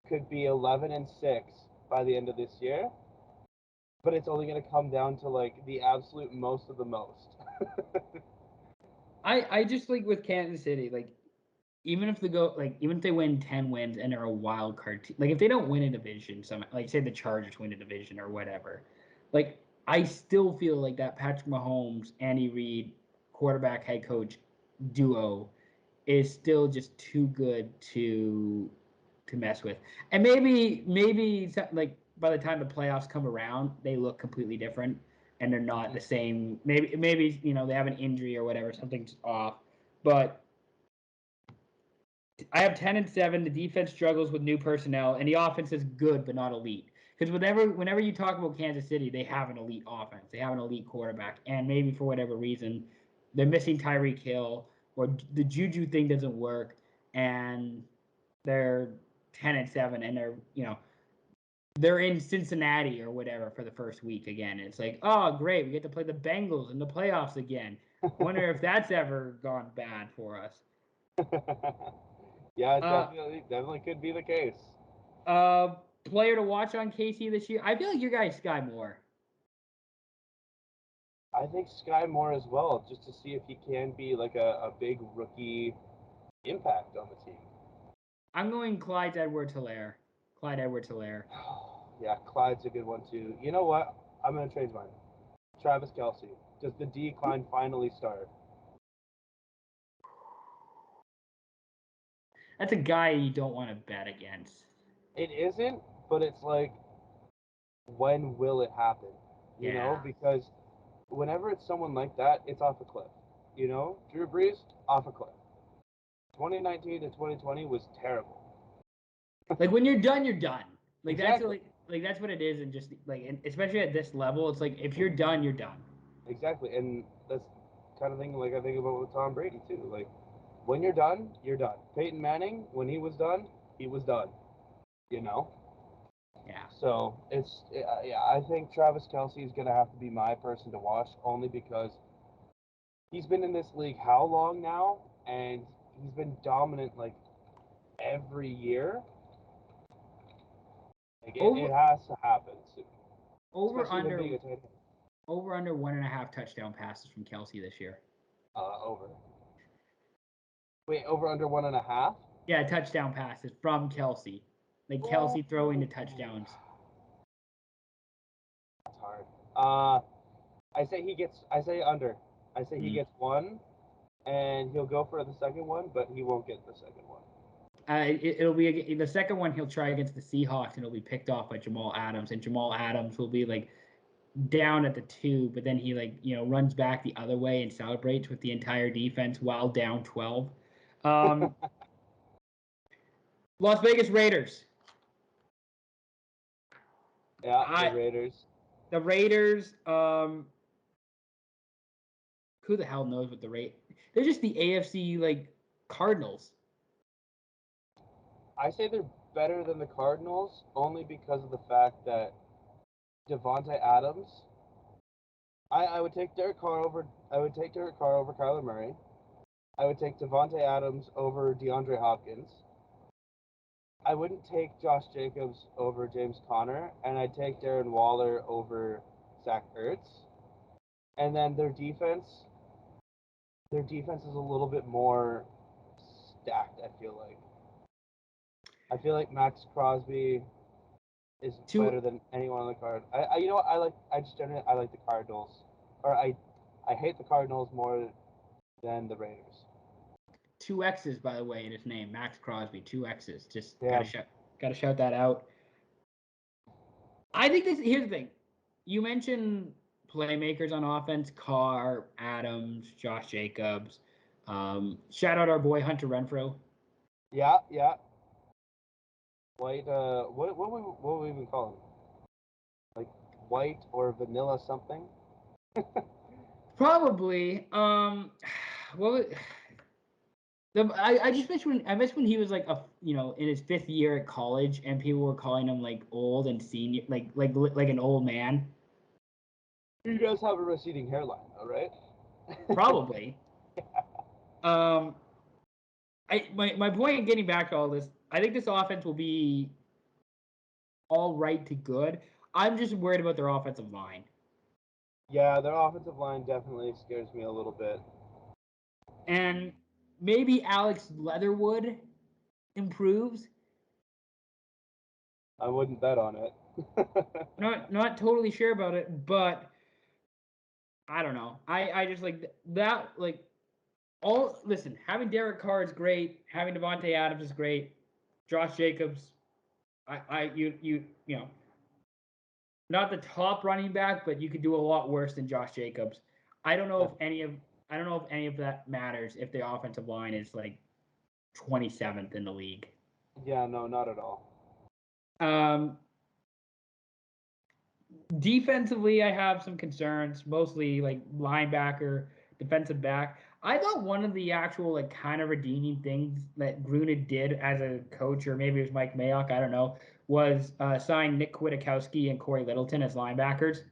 could be 11-6 by the end of this year, but it's only going to come down to like the absolute most of the most.
I just like with Kansas City, like even if they win 10 wins and they're a wild card team, like if they don't win a division, some like say the Chargers win a division or whatever, like I still feel like that Patrick Mahomes, Andy Reid, quarterback head coach duo is still just too good to mess with. And maybe like by the time the playoffs come around, they look completely different. and they're not the same. Maybe you know they have an injury or whatever, something's off. But I have 10-7. The defense struggles with new personnel, and the offense is good but not elite. Because whenever you talk about Kansas City, they have an elite offense, they have an elite quarterback, and maybe for whatever reason, they're missing Tyreek Hill, or the Juju thing doesn't work, and they're 10-7, and they're in Cincinnati or whatever for the first week again. It's like, oh great, we get to play the Bengals in the playoffs again. Wonder if that's ever gone bad for us.
Yeah, definitely could be the case.
Player to watch on KC this year. I feel like your guy's Sky Moore.
I think Sky Moore as well, just to see if he can be like a big rookie impact on the team.
I'm going Clyde Edwards-Helaire. Clyde Edwards-Helaire.
Yeah, Clyde's a good one too. You know what? I'm gonna change mine. Travis Kelce. Does the decline finally start?
That's a guy you don't want to bet against.
It isn't, but it's like, when will it happen? You know, because whenever it's someone like that, it's off a cliff. You know, Drew Brees, off a cliff. 2019 to 2020 was terrible.
Like when you're done, you're done. Like
exactly.
that's what it is, and just like, and especially at this level, it's like if you're done, you're done.
Exactly, and that's kind of thing like I think about with Tom Brady too. Like when you're done, you're done. Peyton Manning, when he was done, he was done. You know.
Yeah.
So yeah, I think Travis Kelce is gonna have to be my person to watch, only because he's been in this league how long now, and he's been dominant like every year. Like it has to happen soon.
Over under 1.5 touchdown passes from Kelce this year.
Over. Wait, over under 1.5?
Yeah, touchdown passes from Kelce. Like Kelce throwing the touchdowns.
That's hard. I say under. I say he gets one, and he'll go for the second one, but he won't get the second one.
It'll be the second one. He'll try against the Seahawks, and it'll be picked off by Jamal Adams, and Jamal Adams will be like down at the 2, but then he runs back the other way and celebrates with the entire defense while down 12. Las Vegas Raiders.
Yeah, the Raiders.
The Raiders. Who the hell knows what the Raiders? They're just the AFC Cardinals.
I say they're better than the Cardinals only because of the fact that Javonte Adams. I would take Derek Carr over. I would take Derek Carr over Kyler Murray. I would take Javonte Adams over DeAndre Hopkins. I wouldn't take Josh Jacobs over James Conner, and I'd take Darren Waller over Zach Ertz. And then their defense is a little bit more stacked, I feel like. I feel like Max Crosby is better than anyone on the card. You know what? I like the Cardinals. Or I hate the Cardinals more than the Raiders.
2 X's, by the way, in his name. Max Crosby, 2 X's. Just
Yeah.
gotta shout that out. I think here's the thing. You mentioned playmakers on offense: Carr, Adams, Josh Jacobs. Shout out our boy Hunter Renfrow.
Yeah. White. What would we even call him? Like white or vanilla something?
Probably. What was, I just miss when he was in his 5th year at college, and people were calling him old and senior, like an old man.
He does have a receding hairline, though, right?
Probably. My point in getting back to all this, I think this offense will be all right to good. I'm just worried about their offensive line.
Yeah, their offensive line definitely scares me a little bit.
And maybe Alex Leatherwood improves.
I wouldn't bet on it.
not totally sure about it, but I don't know. I just that listen, having Derek Carr is great, having Davante Adams is great. Josh Jacobs, not the top running back, but you could do a lot worse than Josh Jacobs. I don't know if any of that matters if the offensive line is like 27th in the league.
Yeah, no, not at all.
Defensively, I have some concerns, mostly like linebacker, defensive back. I thought one of the actual like kind of redeeming things that Gruden did as a coach, or maybe it was Mike Mayock, I don't know, was sign Nick Kwiatkowski and Corey Littleton as linebackers.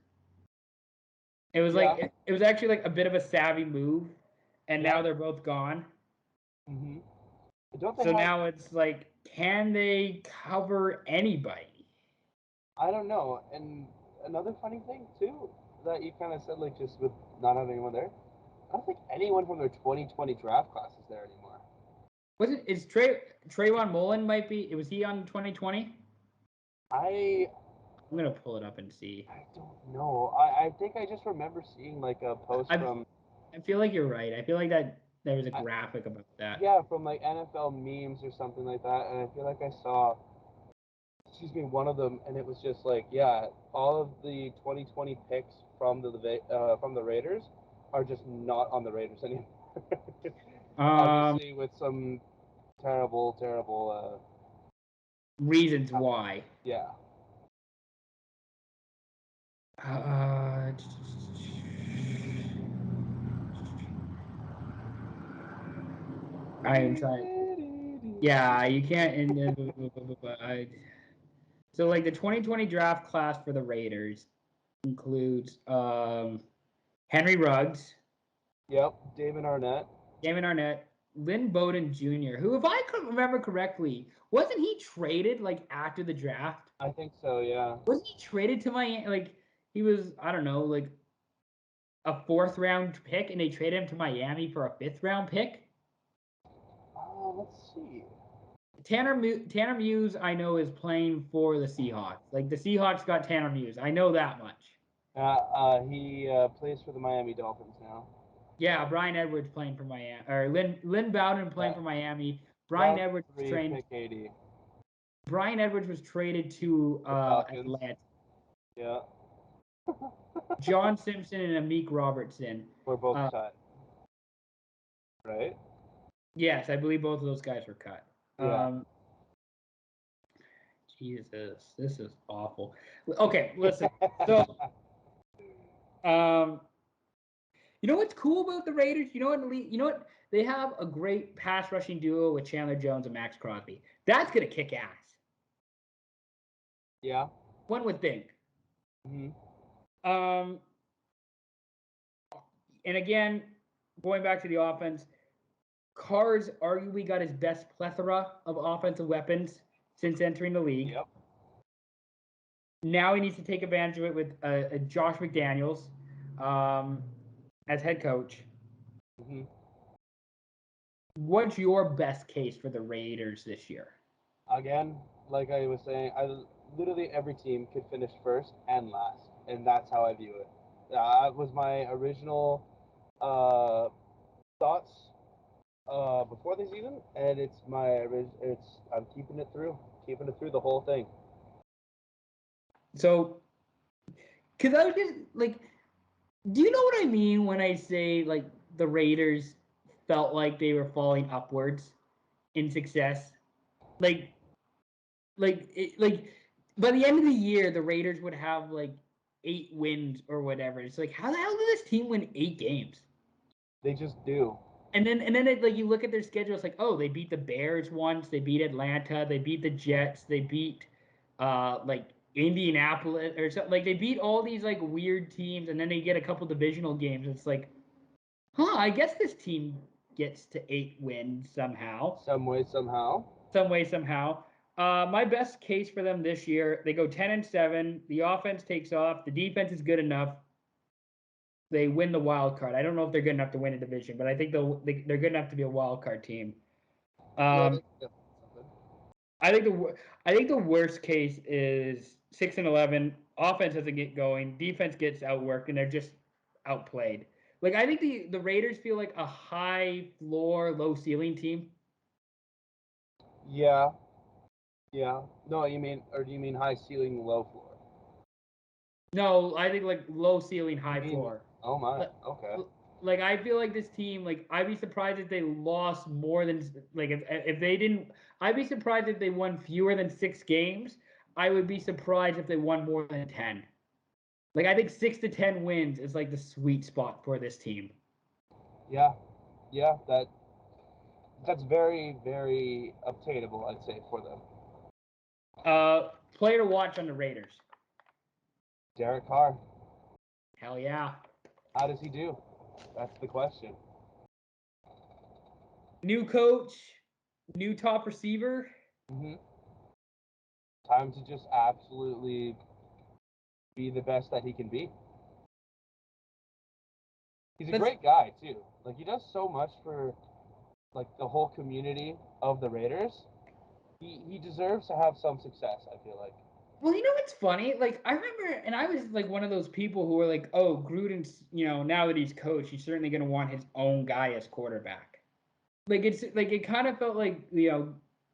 It was like it was actually like a bit of a savvy move, and now they're both gone.
Mm-hmm.
So now it's like, can they cover anybody?
I don't know. And another funny thing too that you kind of said, like just with not having anyone there, I don't think anyone from their 2020 draft class is there anymore.
Was it? Is Trayvon Mullen might be? Was he on 2020? I'm gonna pull it up and see.
I don't know. I think I just remember seeing like a post from.
I feel like you're right. I feel like that there was a graphic about that.
Yeah, from like NFL memes or something like that, and I feel like I saw. Excuse me, one of them, and it was just like, yeah, all of the 2020 picks from the Raiders are just not on the Raiders anymore. Obviously, with some terrible
reasons why.
Yeah.
I am trying. Yeah, you can't. So like the 2020 draft class for the Raiders includes Henry Ruggs.
Yep, Damon Arnett,
Lynn Bowden Jr., who, if I could remember correctly, wasn't he traded like after the draft?
I think so, yeah.
Wasn't he traded to Miami? Like he was, I don't know, like a 4th round pick, and they traded him to Miami for a 5th round pick.
Let's see.
Tanner Muse, I know, is playing for the Seahawks. Like the Seahawks got Tanner Muse. I know that much.
He plays for the Miami Dolphins now.
Yeah, Brian Edwards playing for Miami, or Lynn Bowden playing for Miami. Brian Edwards trained. Brian Edwards was traded to Atlanta.
Yeah.
John Simpson and Amik Robertson.
We're both cut. Right?
Yes, I believe both of those guys were cut.
Yeah.
Jesus, this is awful. Okay, listen. So, you know what's cool about the Raiders? You know what? They have a great pass rushing duo with Chandler Jones and Max Crosby. That's gonna kick ass.
Yeah.
One would think.
Mm-hmm.
And again, going back to the offense, Carr's arguably got his best plethora of offensive weapons since entering the league.
Yep.
Now he needs to take advantage of it with Josh McDaniels as head coach.
Mm-hmm.
What's your best case for the Raiders this year?
Again, like I was saying, literally every team could finish first and last, and that's how I view it. That was my original thoughts before the season, and I'm keeping it through the whole thing.
So, because I was just like, do you know what I mean when I say like the Raiders felt like they were falling upwards in success? Like by the end of the year, the Raiders would have like 8 wins or whatever. It's like, how the hell did this team win 8 games?
They just do.
And then like you look at their schedule, it's like, oh, they beat the Bears once, they beat Atlanta, they beat the Jets, they beat like Indianapolis or something. Like they beat all these like weird teams, and then they get a couple divisional games. It's like, I guess this team gets to 8 wins somehow.
Some way, somehow.
My best case for them this year, they go 10-7. The offense takes off. The defense is good enough. They win the wild card. I don't know if they're good enough to win a division, but I think they're good enough to be a wild card team. I think the worst case is 6-11. Offense doesn't get going. Defense gets outworked, and they're just outplayed. Like I think the Raiders feel like a high floor, low ceiling team.
Yeah. Yeah. No, do you mean high ceiling, low floor?
No, I think like low ceiling,
You
high
mean?
floor.
Oh my.
Like,
Okay.
like I feel like this team, like I'd be surprised if they lost more than like if they didn't. I'd be surprised if they won fewer than 6 games. I would be surprised if they won more than 10. Like I think 6 to 10 wins is like the sweet spot for this team.
Yeah. Yeah. That's very very obtainable. I'd say for them.
Player to watch on the Raiders.
Derek Carr.
Hell yeah.
How does he do? That's the question.
New coach, new top receiver.
Hmm. Time to just absolutely be the best that he can be. He's a
That's
great guy too. Like he does so much for like the whole community of the Raiders. He deserves to have some success, I feel like.
Well, you know what's funny? Like I remember, and I was like one of those people who were like, "Oh, Gruden's, now that he's coach, he's certainly going to want his own guy as quarterback." Like it's like it kind of felt like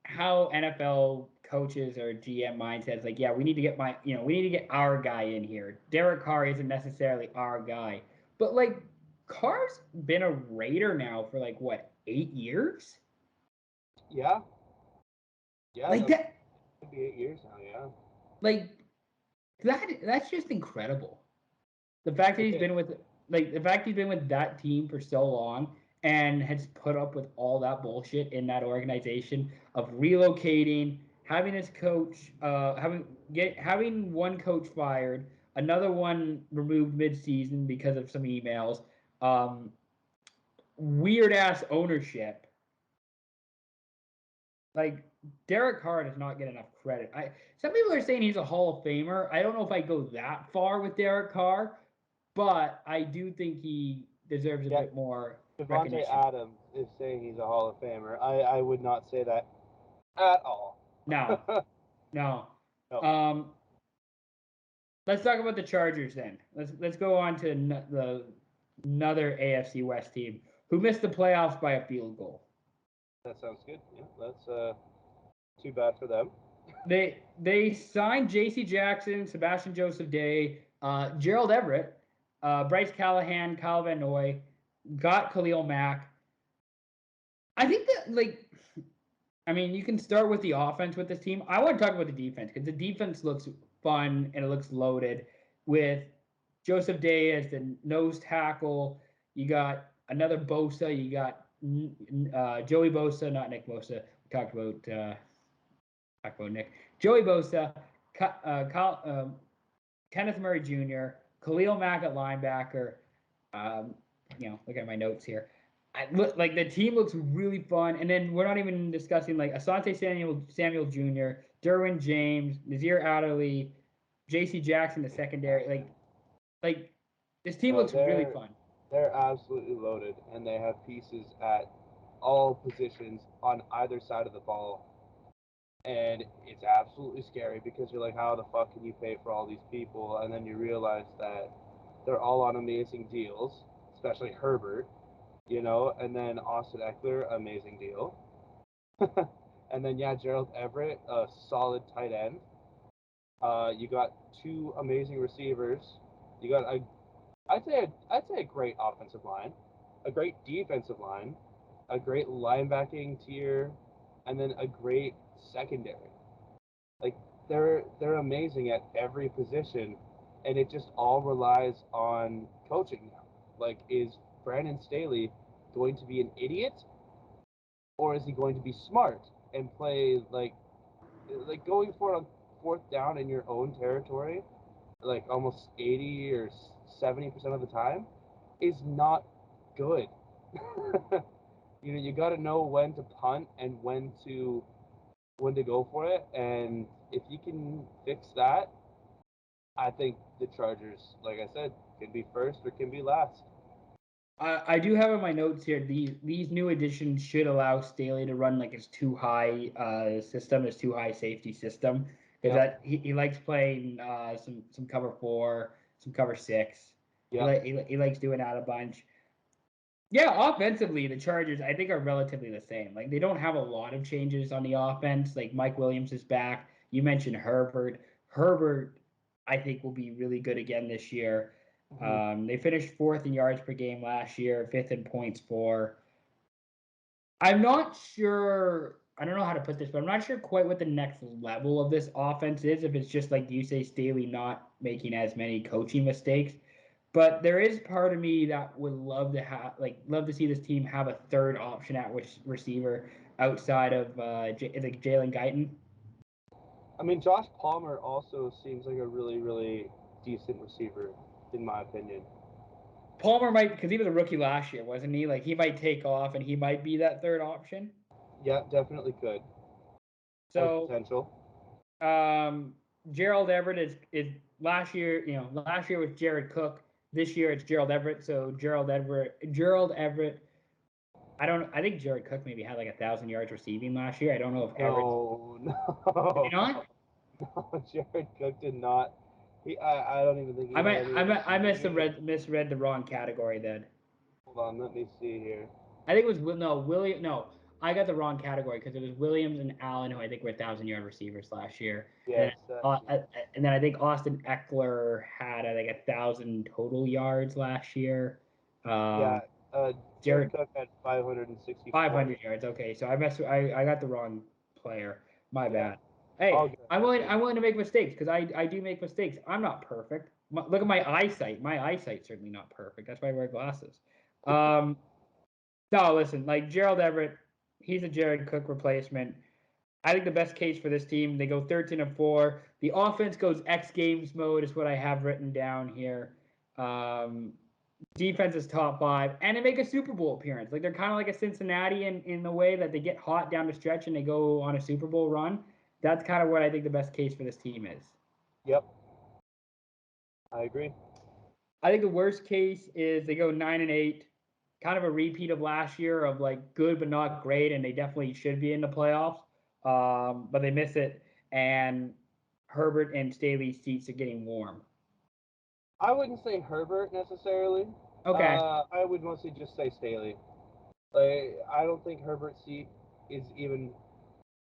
how NFL coaches or GM mindsets like, yeah, we need to get we need to get our guy in here. Derek Carr isn't necessarily our guy, but like Carr's been a Raider now for like what 8 years?
Yeah, yeah,
Like
that
that,
could be 8 years now. Yeah,
like that's just incredible. The fact that
it
he's
is.
been with the fact he's been with that team for so long and has put up with all that bullshit in that organization of relocating, having his coach, having one coach fired, another one removed mid-season because of some emails, um, weird ass ownership. Like Derek Carr does not get enough credit. Some people are saying he's a Hall of Famer. I don't know if I go that far with Derek Carr, but I do think he deserves a
Yeah,
bit more
Javonte
recognition.
Adams is saying he's a Hall of Famer. I would not say that at all.
No, no.
No.
Um, let's talk about the Chargers then. Let's go on to the another AFC West team who missed the playoffs by a field goal.
That sounds good. Yeah, that's too bad for them.
They signed J.C. Jackson, Sebastian Joseph Day, Gerald Everett, Bryce Callahan, Kyle Van Noy, got Khalil Mack. I think that I mean, you can start with the offense with this team. I want to talk about the defense because the defense looks fun and it looks loaded with Joseph Day as the nose tackle. You got another Bosa. You got Joey Bosa, not Nick Bosa. We talked about Nick. Joey Bosa, Kenneth Murray Jr., Khalil Mack at linebacker. Um, look at my notes here. Like the team looks really fun, and then we're not even discussing like Asante Samuel Jr., Derwin James, Nazir Adderley, J.C. Jackson, the secondary. Like this team
No,
looks really fun.
they're absolutely loaded, and they have pieces at all positions on either side of the ball. And it's absolutely scary because you're like, how the fuck can you pay for all these people? And then you realize that they're all on amazing deals, especially Herbert, and then Austin Eckler, amazing deal. And then yeah, Gerald Everett, a solid tight end. You got two amazing receivers. You got I'd say a great offensive line, a great defensive line, a great linebacking tier, and then a great secondary. Like they're amazing at every position, and it just all relies on coaching now. Like, is Brandon Staley going to be an idiot, or is he going to be smart and play like going for it on fourth down in your own territory, like almost 80 or 70% of the time, is not good. You got to know when to punt and when to go for it, and if you can fix that, I think the Chargers, like I said, can be first or can be last.
I do have in my notes here these new additions should allow Staley to run like his too high system, his too high safety system, because
Yep,
that he likes playing some cover four, some cover six.
yep.
He likes doing that a bunch. Yeah, offensively, the Chargers I think are relatively the same. Like they don't have a lot of changes on the offense. Like Mike Williams is back. You mentioned Herbert. Herbert I think will be really good again this year.
Mm-hmm.
They finished 4th in yards per game last year, 5th in points for. I'm not sure. I don't know how to put this, but I'm not sure quite what the next level of this offense is. If it's just like you say, Staley not making as many coaching mistakes, but there is part of me that would love to have, love to see this team have a third option at which receiver outside of like Jalen Guyton.
I mean, Josh Palmer also seems like a really, really decent receiver, in my opinion.
Palmer might, because he was a rookie last year, wasn't he? Like he might take off and he might be that third option.
Yeah, definitely could. Has
So
potential.
Gerald Everett is last year. Last year was Jared Cook. This year it's Gerald Everett. So Gerald Everett. I think Jared Cook maybe had like 1,000 yards receiving last year. I don't know if Everett.
No,
Did he
no,
not?
no. Jared Cook did not. I don't even think he
I
had
might
any
I
receiving yards.
misread the wrong category then.
Hold on, let me see here.
I think it was William. No, I got the wrong category because it was Williams and Allen who I think were 1,000 yard receivers last year,
Yes, that's it.
and then I think Austin Eckler had I think 1,000 total yards last year.
Yeah, Jared
Jared
Cook had 564.
500 yards. Okay, so I got the wrong player. My
Yeah,
bad.
all
Hey,
good,
I'm
all
willing
good.
I'm willing to make mistakes because I do make mistakes. I'm not perfect. Look at my eyesight. My eyesight's certainly not perfect. That's why I wear glasses. Um, no, listen, like Gerald Everett, he's a Jared Cook replacement. I think the best case for this team, they go 13-4. The offense goes X Games mode, is what I have written down here. Defense is top 5, and they make a Super Bowl appearance. Like they're kind of like a Cincinnati in the way that they get hot down the stretch and they go on a Super Bowl run. That's kind of what I think the best case for this team is.
Yep, I agree.
I think the worst case is they go 9-8, kind of a repeat of last year of like good but not great, and they definitely should be in the playoffs, but they miss it, and Herbert and Staley's seats are getting warm.
I wouldn't say Herbert necessarily.
Okay,
I would mostly just say Staley. Like, I don't think Herbert's seat is even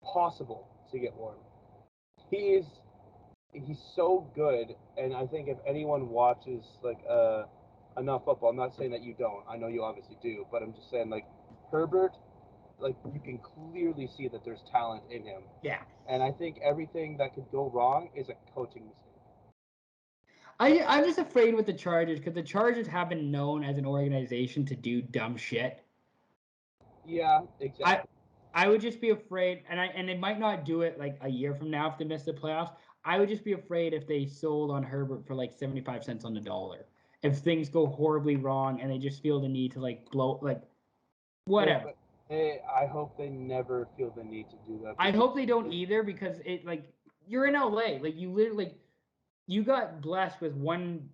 possible to get warm. He is he's so good, and I think if anyone watches like enough football, I'm not saying that you don't. I know you obviously do, but I'm just saying like Herbert, like you can clearly see that there's talent in him,
yeah.
and I think everything that could go wrong is a coaching mistake.
I'm just afraid with the Chargers because the Chargers have been known as an organization to do dumb shit.
Yeah,
I
exactly.
I would just be afraid, and they might not do it like a year from now if they miss the playoffs. I would just be afraid if they sold on Herbert for like 75 cents on the dollar. If things go horribly wrong and they just feel the need to like blow like
Hey,
whatever.
but hey, I hope they never feel the need to do that
I
because
hope they don't either because it like you're in LA. Like you literally like you got blessed with one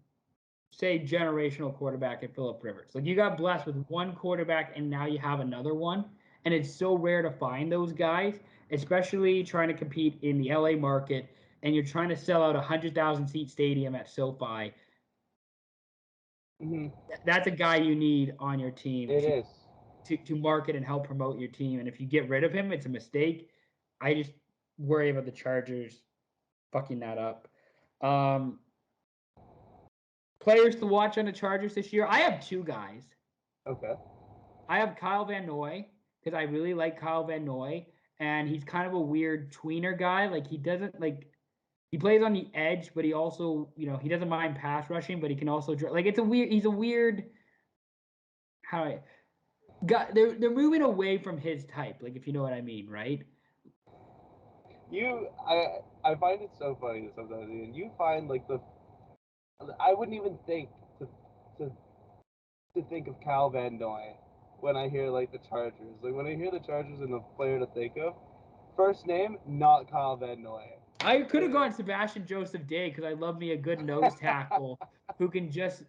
say generational quarterback in Philip Rivers. Like you got blessed with one quarterback and now you have another one. And it's so rare to find those guys, especially trying to compete in the LA market and you're trying to sell out a 100,000 seat stadium at SoFi.
mm-hmm.
That's a guy you need on your team
It is.
to market and help promote your team. And if you get rid of him, it's a mistake. I just worry about the Chargers fucking that up. Um, Players to watch on the Chargers this year. I have two guys.
Okay.
I have Kyle Van Noy because I really like Kyle Van Noy, and he's kind of a weird tweener guy. Like he doesn't like he plays on the edge, but he also he doesn't mind pass rushing, but he can also like it's a weird. He's a weird how I got. They're moving away from his type, like if you know what I mean, right?
I find it so funny that sometimes, and you find like the I wouldn't even think to to think of Cal Van Noy when I hear like the Chargers. Like when I hear the Chargers and the player to think of, first name not Kyle Van Noy.
I could have
Like,
gone Sebastian Joseph Day because I love me a good nose tackle who can just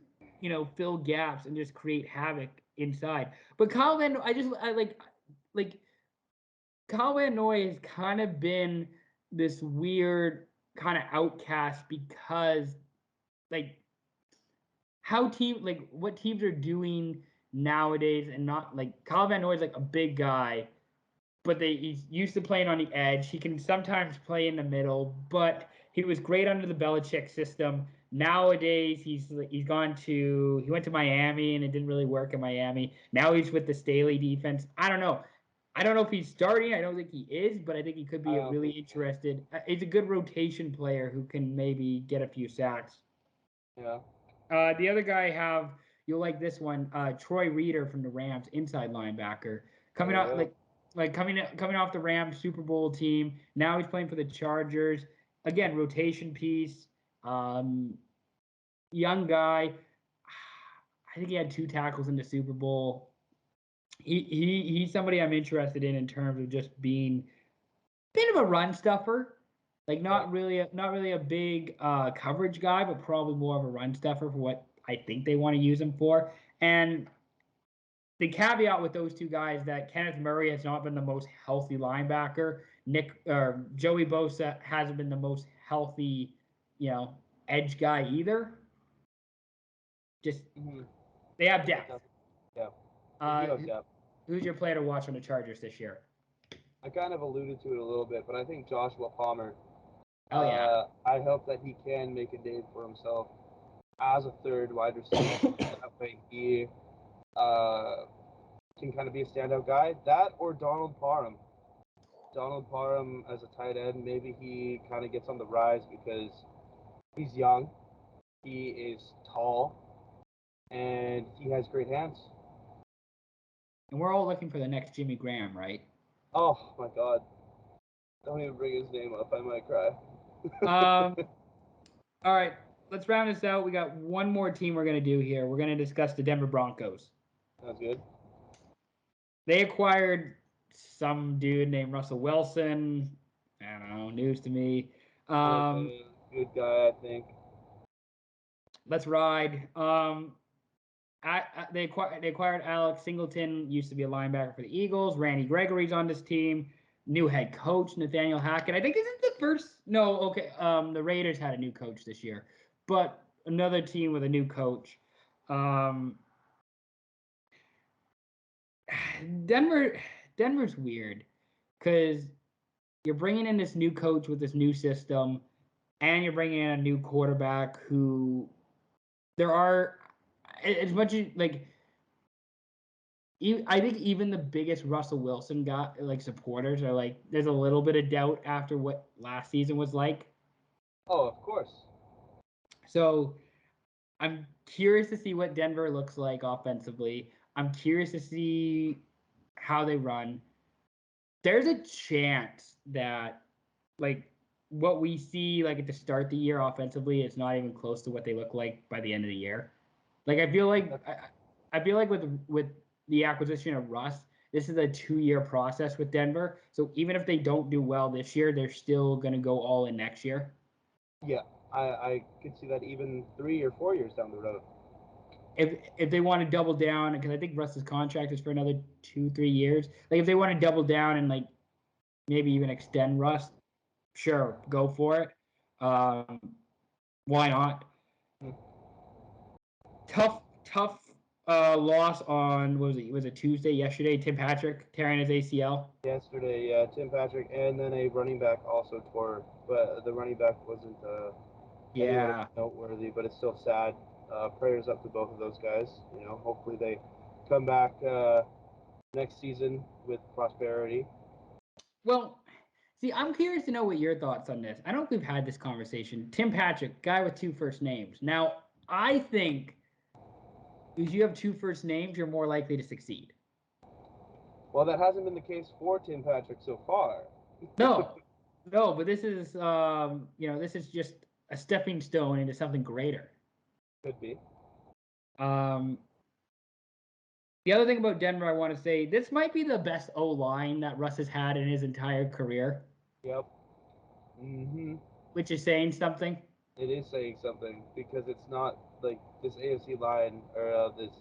fill gaps and just create havoc inside. But Kyle Van, I like Kyle Van Noy has kind of been this weird kind of outcast because like what teams are doing nowadays and not like Kyle Van Noy is like a big guy but he's used to playing on the edge. He can sometimes play in the middle, but he was great under the Belichick system. Nowadays, he went to Miami and it didn't really work in Miami. Now he's with the Staley defense. I don't know. I don't know if he's starting. I don't think he is, but I think he could be a really interested. He's a good rotation player who can maybe get a few sacks.
Yeah.
The other guy I have, you'll like this one, Troy Reader from the Rams, inside linebacker, coming out coming off the Rams Super Bowl team. Now he's playing for the Chargers. Again, rotation piece. Young guy. I think he had 2 tackles in the Super Bowl. He's somebody I'm interested in terms of just being a bit of a run stuffer. Like not really a big coverage guy, but probably more of a run stuffer for what I think they want to use him for. And the caveat with those two guys that Kenneth Murray has not been the most healthy linebacker. Joey Bosa hasn't been the most healthy, edge guy either. Just they have depth.
Yeah.
Who's your player to watch on the Chargers this year?
I kind of alluded to it a little bit, but I think Joshua Palmer.
Oh yeah.
I hope that he can make a name for himself as a third wide receiver. That way he can kind of be a standout guy. That or Donald Parham. Donald Parham as a tight end, maybe he kind of gets on the rise because he's young, he is tall, and he has great hands.
And we're all looking for the next Jimmy Graham, right?
Oh my God! Don't even bring his name up. I might cry.
All right, let's round this out. We got one more team we're going to do here. We're going to discuss the Denver Broncos.
Sounds good.
They acquired some dude named Russell Wilson. I don't know, news to me.
Good guy, I think.
Let's ride. They acquired Alex Singleton, used to be a linebacker for the Eagles. Randy Gregory's on this team. New head coach Nathaniel Hackett. I think this is the first. No, okay. The Raiders had a new coach this year, but another team with a new coach. Denver's weird because you're bringing in this new coach with this new system, and you're bringing in a new quarterback who there are as much as like. I think even the biggest Russell Wilson supporters are like, there's a little bit of doubt after what last season was like.
Oh, of course.
So I'm curious to see what Denver looks like offensively. I'm curious to see how they run. There's a chance that what we see at the start of the year offensively is not even close to what they look like by the end of the year. I feel like with the acquisition of Russ, this is a 2-year process with Denver. So even if they don't do well this year, they're still going to go all in next year.
Yeah, I could see that even 3 or 4 years down the road.
If they want to double down, because I think Russ's contract is for another 2-3 years. If they want to double down and maybe even extend Russ, sure, go for it. Why not? Tough loss on was it Tuesday yesterday? Tim Patrick tearing his ACL.
Yesterday, yeah, Tim Patrick, and then a running back also tore, but the running back wasn't noteworthy, but it's still sad. Prayers up to both of those guys. Hopefully they come back next season with prosperity.
Well, see, I'm curious to know what your thoughts on this. I don't think we've had this conversation. Tim Patrick, guy with 2 first names. Now, I think if you have 2 first names, you're more likely to succeed.
Well, that hasn't been the case for Tim Patrick so far.
No, but this is this is just a stepping stone into something greater.
Could be.
The other thing about Denver, I want to say, this might be the best O-line that Russ has had in his entire career.
Yep.
Which is saying something.
It is saying something because it's not like this AFC line or this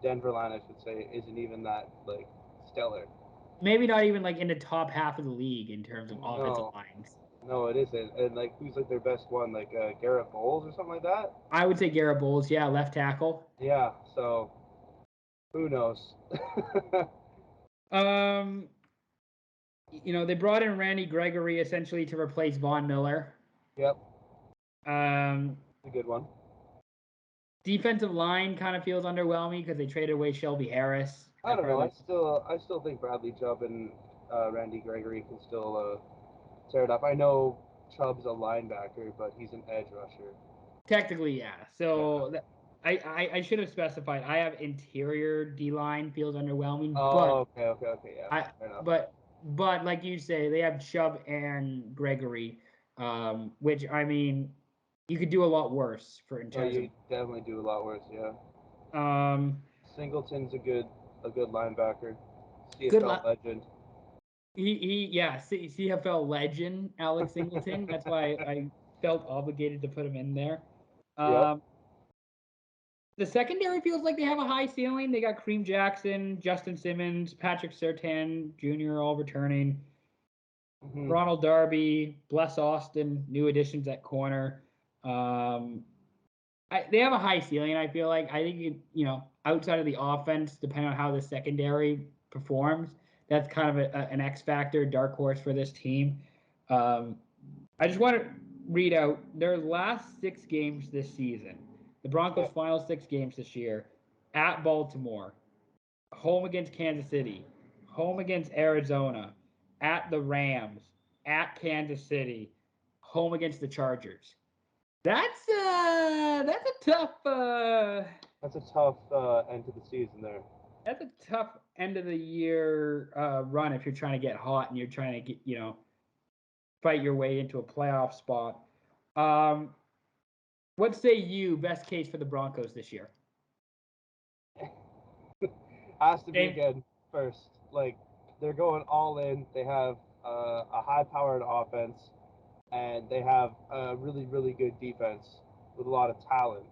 Denver line, I should say, isn't even that stellar.
Maybe not even in the top half of the league in terms of offensive lines.
No, it isn't. And who's their best one? Garrett Bowles or something like that?
I would say Garrett Bowles, yeah, left tackle.
Yeah, so who knows?
they brought in Randy Gregory essentially to replace Von Miller.
Yep.
A
good one.
Defensive line kind of feels underwhelming because they traded away Shelby Harris.
I don't know. I still think Bradley Chubb and Randy Gregory can still tear it up. I know Chubb's a linebacker, but he's an edge rusher.
Technically, yeah. So I should have specified. I have interior D line feels underwhelming.
Oh, okay, yeah.
But like you say, they have Chubb and Gregory, which I mean, you could do a lot worse for in terms
you definitely do a lot worse, yeah.
of.
Singleton's a good linebacker. CFL legend.
CFL legend Alex Singleton. That's why I felt obligated to put him in there.
Yep.
The secondary feels like they have a high ceiling. They got Kareem Jackson, Justin Simmons, Patrick Surtain Jr. all returning.
Mm-hmm.
Ronald Darby, Bless Austin, new additions at corner. They have a high ceiling, I feel like. I think, outside of the offense, depending on how the secondary performs, that's kind of an X factor, dark horse for this team. I just want to read out their last 6 games this season. The Broncos' final 6 games this year: at Baltimore, home against Kansas City, home against Arizona, at the Rams, at Kansas City, home against the Chargers. That's a tough.
That's a tough end to the season there.
That's a tough end of the year run if you're trying to get hot and you're trying to get fight your way into a playoff spot. What say you? Best case for the Broncos this year?
Has to be again first. Like, they're going all in. They have a high-powered offense, and they have a really, really good defense with a lot of talent.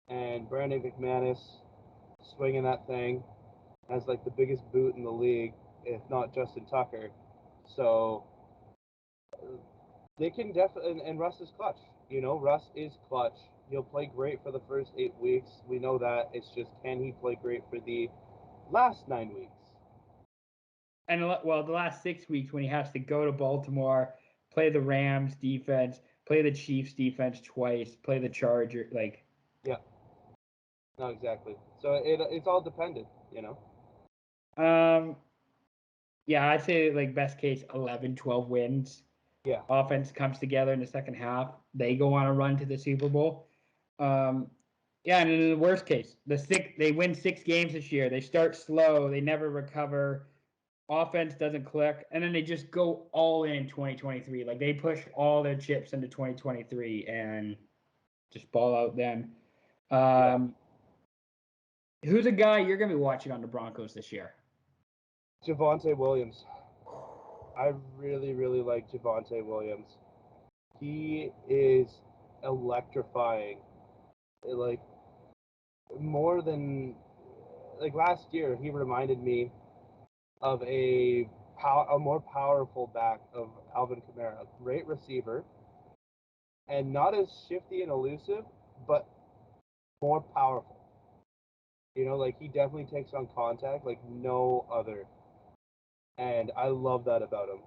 And Brandon McManus swinging that thing has like the biggest boot in the league, if not Justin Tucker. So they can definitely, and Russ is clutch. Russ is clutch. He'll play great for the first 8 weeks. We know that. It's just, can he play great for the last 9 weeks?
And the last 6 weeks when he has to go to Baltimore, play the Rams defense, play the Chiefs defense twice, play the Chargers, like.
Yeah. No, exactly. So it's all dependent,
Yeah, I'd say like best case 11, 12 wins.
Yeah.
Offense comes together in the second half. They go on a run to the Super Bowl. Yeah, and in the worst case, they win 6 games this year. They start slow. They never recover. Offense doesn't click, and then they just go all in 2023. Like, they push all their chips into 2023 and just ball out then. Who's a guy you're going to be watching on the Broncos this year?
Javonte Williams. I really, really like Javonte Williams. He is electrifying. Like, more than, like, last year, he reminded me of a more powerful back of Alvin Kamara. Great receiver, and not as shifty and elusive, but more powerful. Like, he definitely takes on contact like no other. And I love that about him.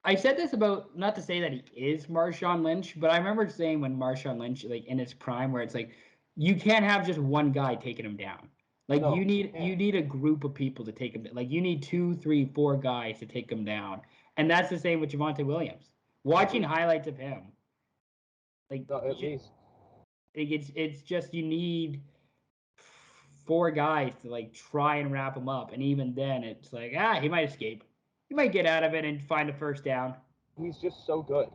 I said this about, not to say that he is Marshawn Lynch, but I remember saying when Marshawn Lynch, like in his prime, where it's like you can't have just one guy taking him down. Like, you need a group of people to take him down. Like, you need 2, 3, 4 guys to take him down, and that's the same with Javonte Williams. Watching highlights of him, like,
at least,
it's just you need 4 guys to like try and wrap him up, and even then, it's like he might escape. He might get out of it and find a first down.
He's just so good.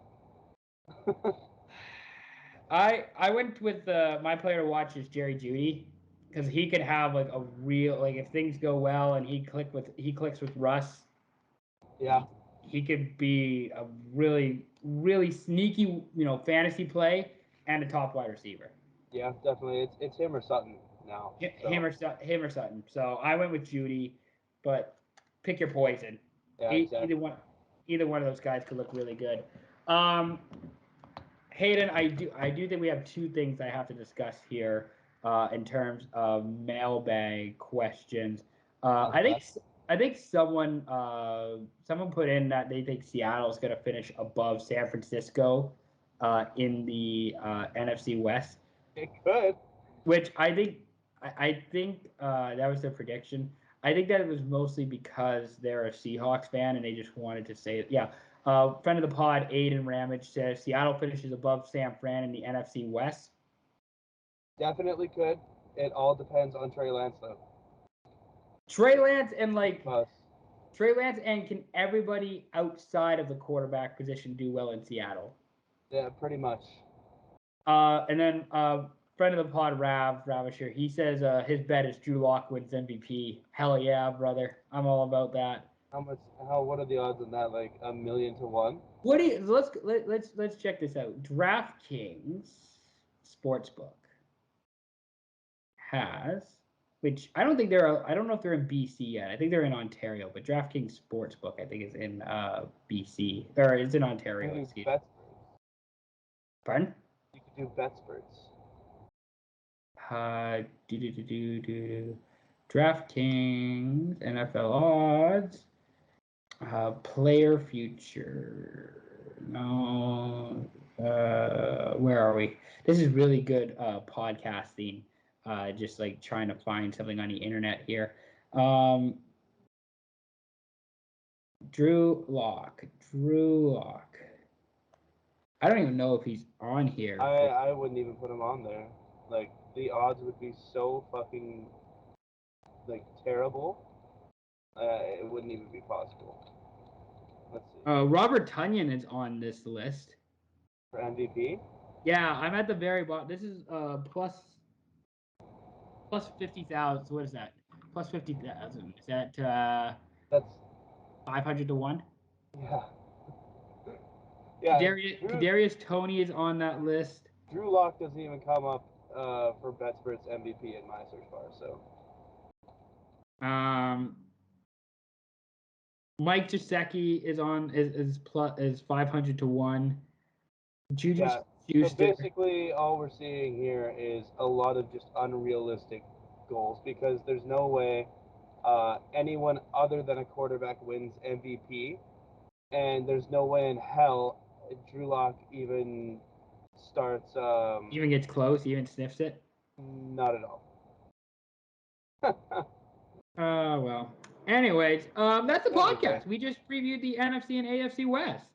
I went with my player to watch is Jerry Jeudy, because he could have like a real, like, if things go well and he clicks with Russ.
Yeah.
He could be a really, really sneaky, fantasy play and a top wide receiver.
Yeah, definitely. It's him or Sutton now.
Him or Sutton. So I went with Jeudy, but pick your poison.
Yeah, exactly.
Either one of those guys could look really good. Haydn, I do think we have 2 things I have to discuss here in terms of mailbag questions. I I think someone put in that they think Seattle's going to finish above San Francisco in the NFC West.
It could.
Which I think that was their prediction. I think that it was mostly because they're a Seahawks fan and they just wanted to say it. Yeah. Friend of the pod, Aiden Ramage, says Seattle finishes above San Fran in the NFC West.
Definitely could. It all depends on Trey Lance, though.
Trey Lance and can everybody outside of the quarterback position do well in Seattle?
Yeah, pretty much.
And then friend of the pod, Ravishir, he says his bet is Drew Lock wins MVP. Hell yeah, brother. I'm all about that.
What are the odds on that? Like 1,000,000 to 1?
What do you let's check this out. DraftKings Sportsbook has, which I don't know if they're in BC yet. I think they're in Ontario, but DraftKings Sportsbook I think is in BC or it's in Ontario. Pardon?
You could do BetSperts.
DraftKings NFL odds. Player future. No. Where are we? This is really good podcasting. Just like trying to find something on the internet here. Drew Lock. I don't even know if he's on here.
I wouldn't even put him on there. Like, the odds would be so fucking, like, terrible. It wouldn't even be possible. Let's see.
Robert Tunyon is on this list.
For MVP?
Yeah, I'm at the very bottom. This is plus 50,000. So what is that? Plus 50,000. Is that
that's
500 to 1?
Yeah. Yeah.
Kadarius Toney is on that list.
Drew Lock doesn't even come up for BetSperts MVP in my search bar, so.
Mike Gesicki is 500 to 1. Juju
So basically, all we're seeing here is a lot of just unrealistic goals because there's no way anyone other than a quarterback wins MVP, and there's no way in hell Drew Lock even starts.
Even gets close, even sniffs it.
Not at all.
Well. Anyways, that's the podcast. We just previewed the NFC and AFC West.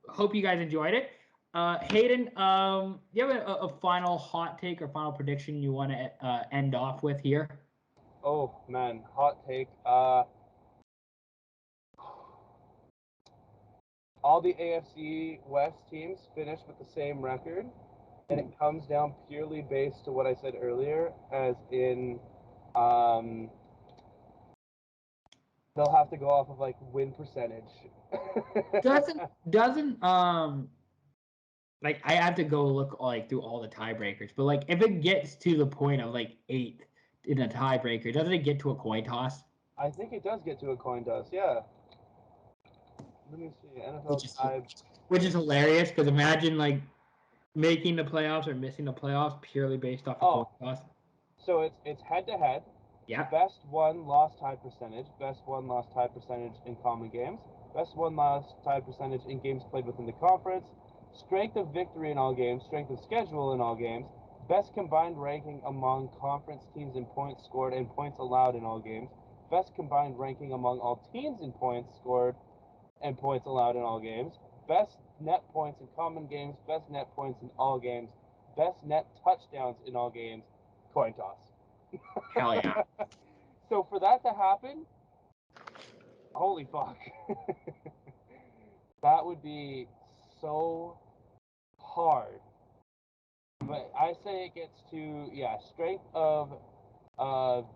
Hope you guys enjoyed it. Haydn, do you have a final hot take or final prediction you want to end off with here?
Oh man, hot take. All the AFC West teams finished with the same record, and it comes down purely based to what I said earlier, as in, they'll have to go off of like win percentage.
doesn't like I have to go look like through all the tiebreakers, but like if it gets to the point of like 8th in a tiebreaker, doesn't it get to a coin toss?
I think it does get to a coin toss, yeah. Let me see. NFL
which is hilarious because imagine like making the playoffs or missing the playoffs purely based off of coin toss.
So it's head to head.
Yeah.
Best won lost tie percentage. Best won lost tie percentage in common games. Best won lost tie percentage in games played within the conference. Strength of victory in all games. Strength of schedule in all games. Best combined ranking among conference teams in points scored and points allowed in all games. Best combined ranking among all teams in points scored and points allowed in all games. Best net points in common games. Best net points in all games. Best net touchdowns in all games. Coin toss.
Hell yeah.
So for that to happen, holy fuck. That would be so hard. But I say it gets to, strength of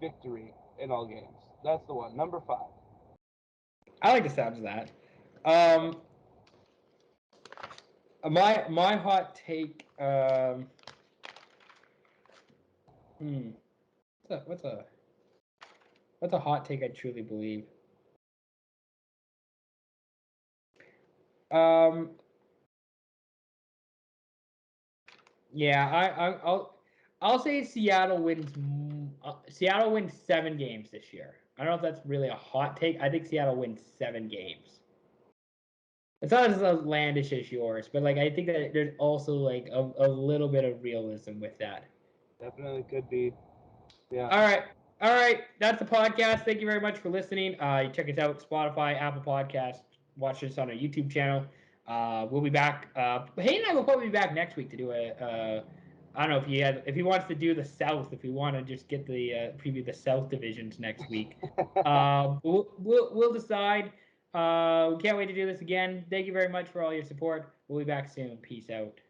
victory in all games. That's the one. Number 5.
I like the sounds of that. My hot take. What's a hot take I truly believe? I'll say Seattle wins. Seattle wins 7 games this year. I don't know if that's really a hot take. I think Seattle wins 7 games. It's not as outlandish as yours, but like I think that there's also like a little bit of realism with that.
Definitely could be. Yeah.
All right. That's the podcast. Thank you very much for listening. You check us out Spotify, Apple Podcast. Watch us on our YouTube channel. We'll be back. Hayden and I will probably be back next week to do I don't know if he wants to do the South. If we want to just get the preview the South divisions next week. We'll decide. We can't wait to do this again. Thank you very much for all your support. We'll be back soon. Peace out.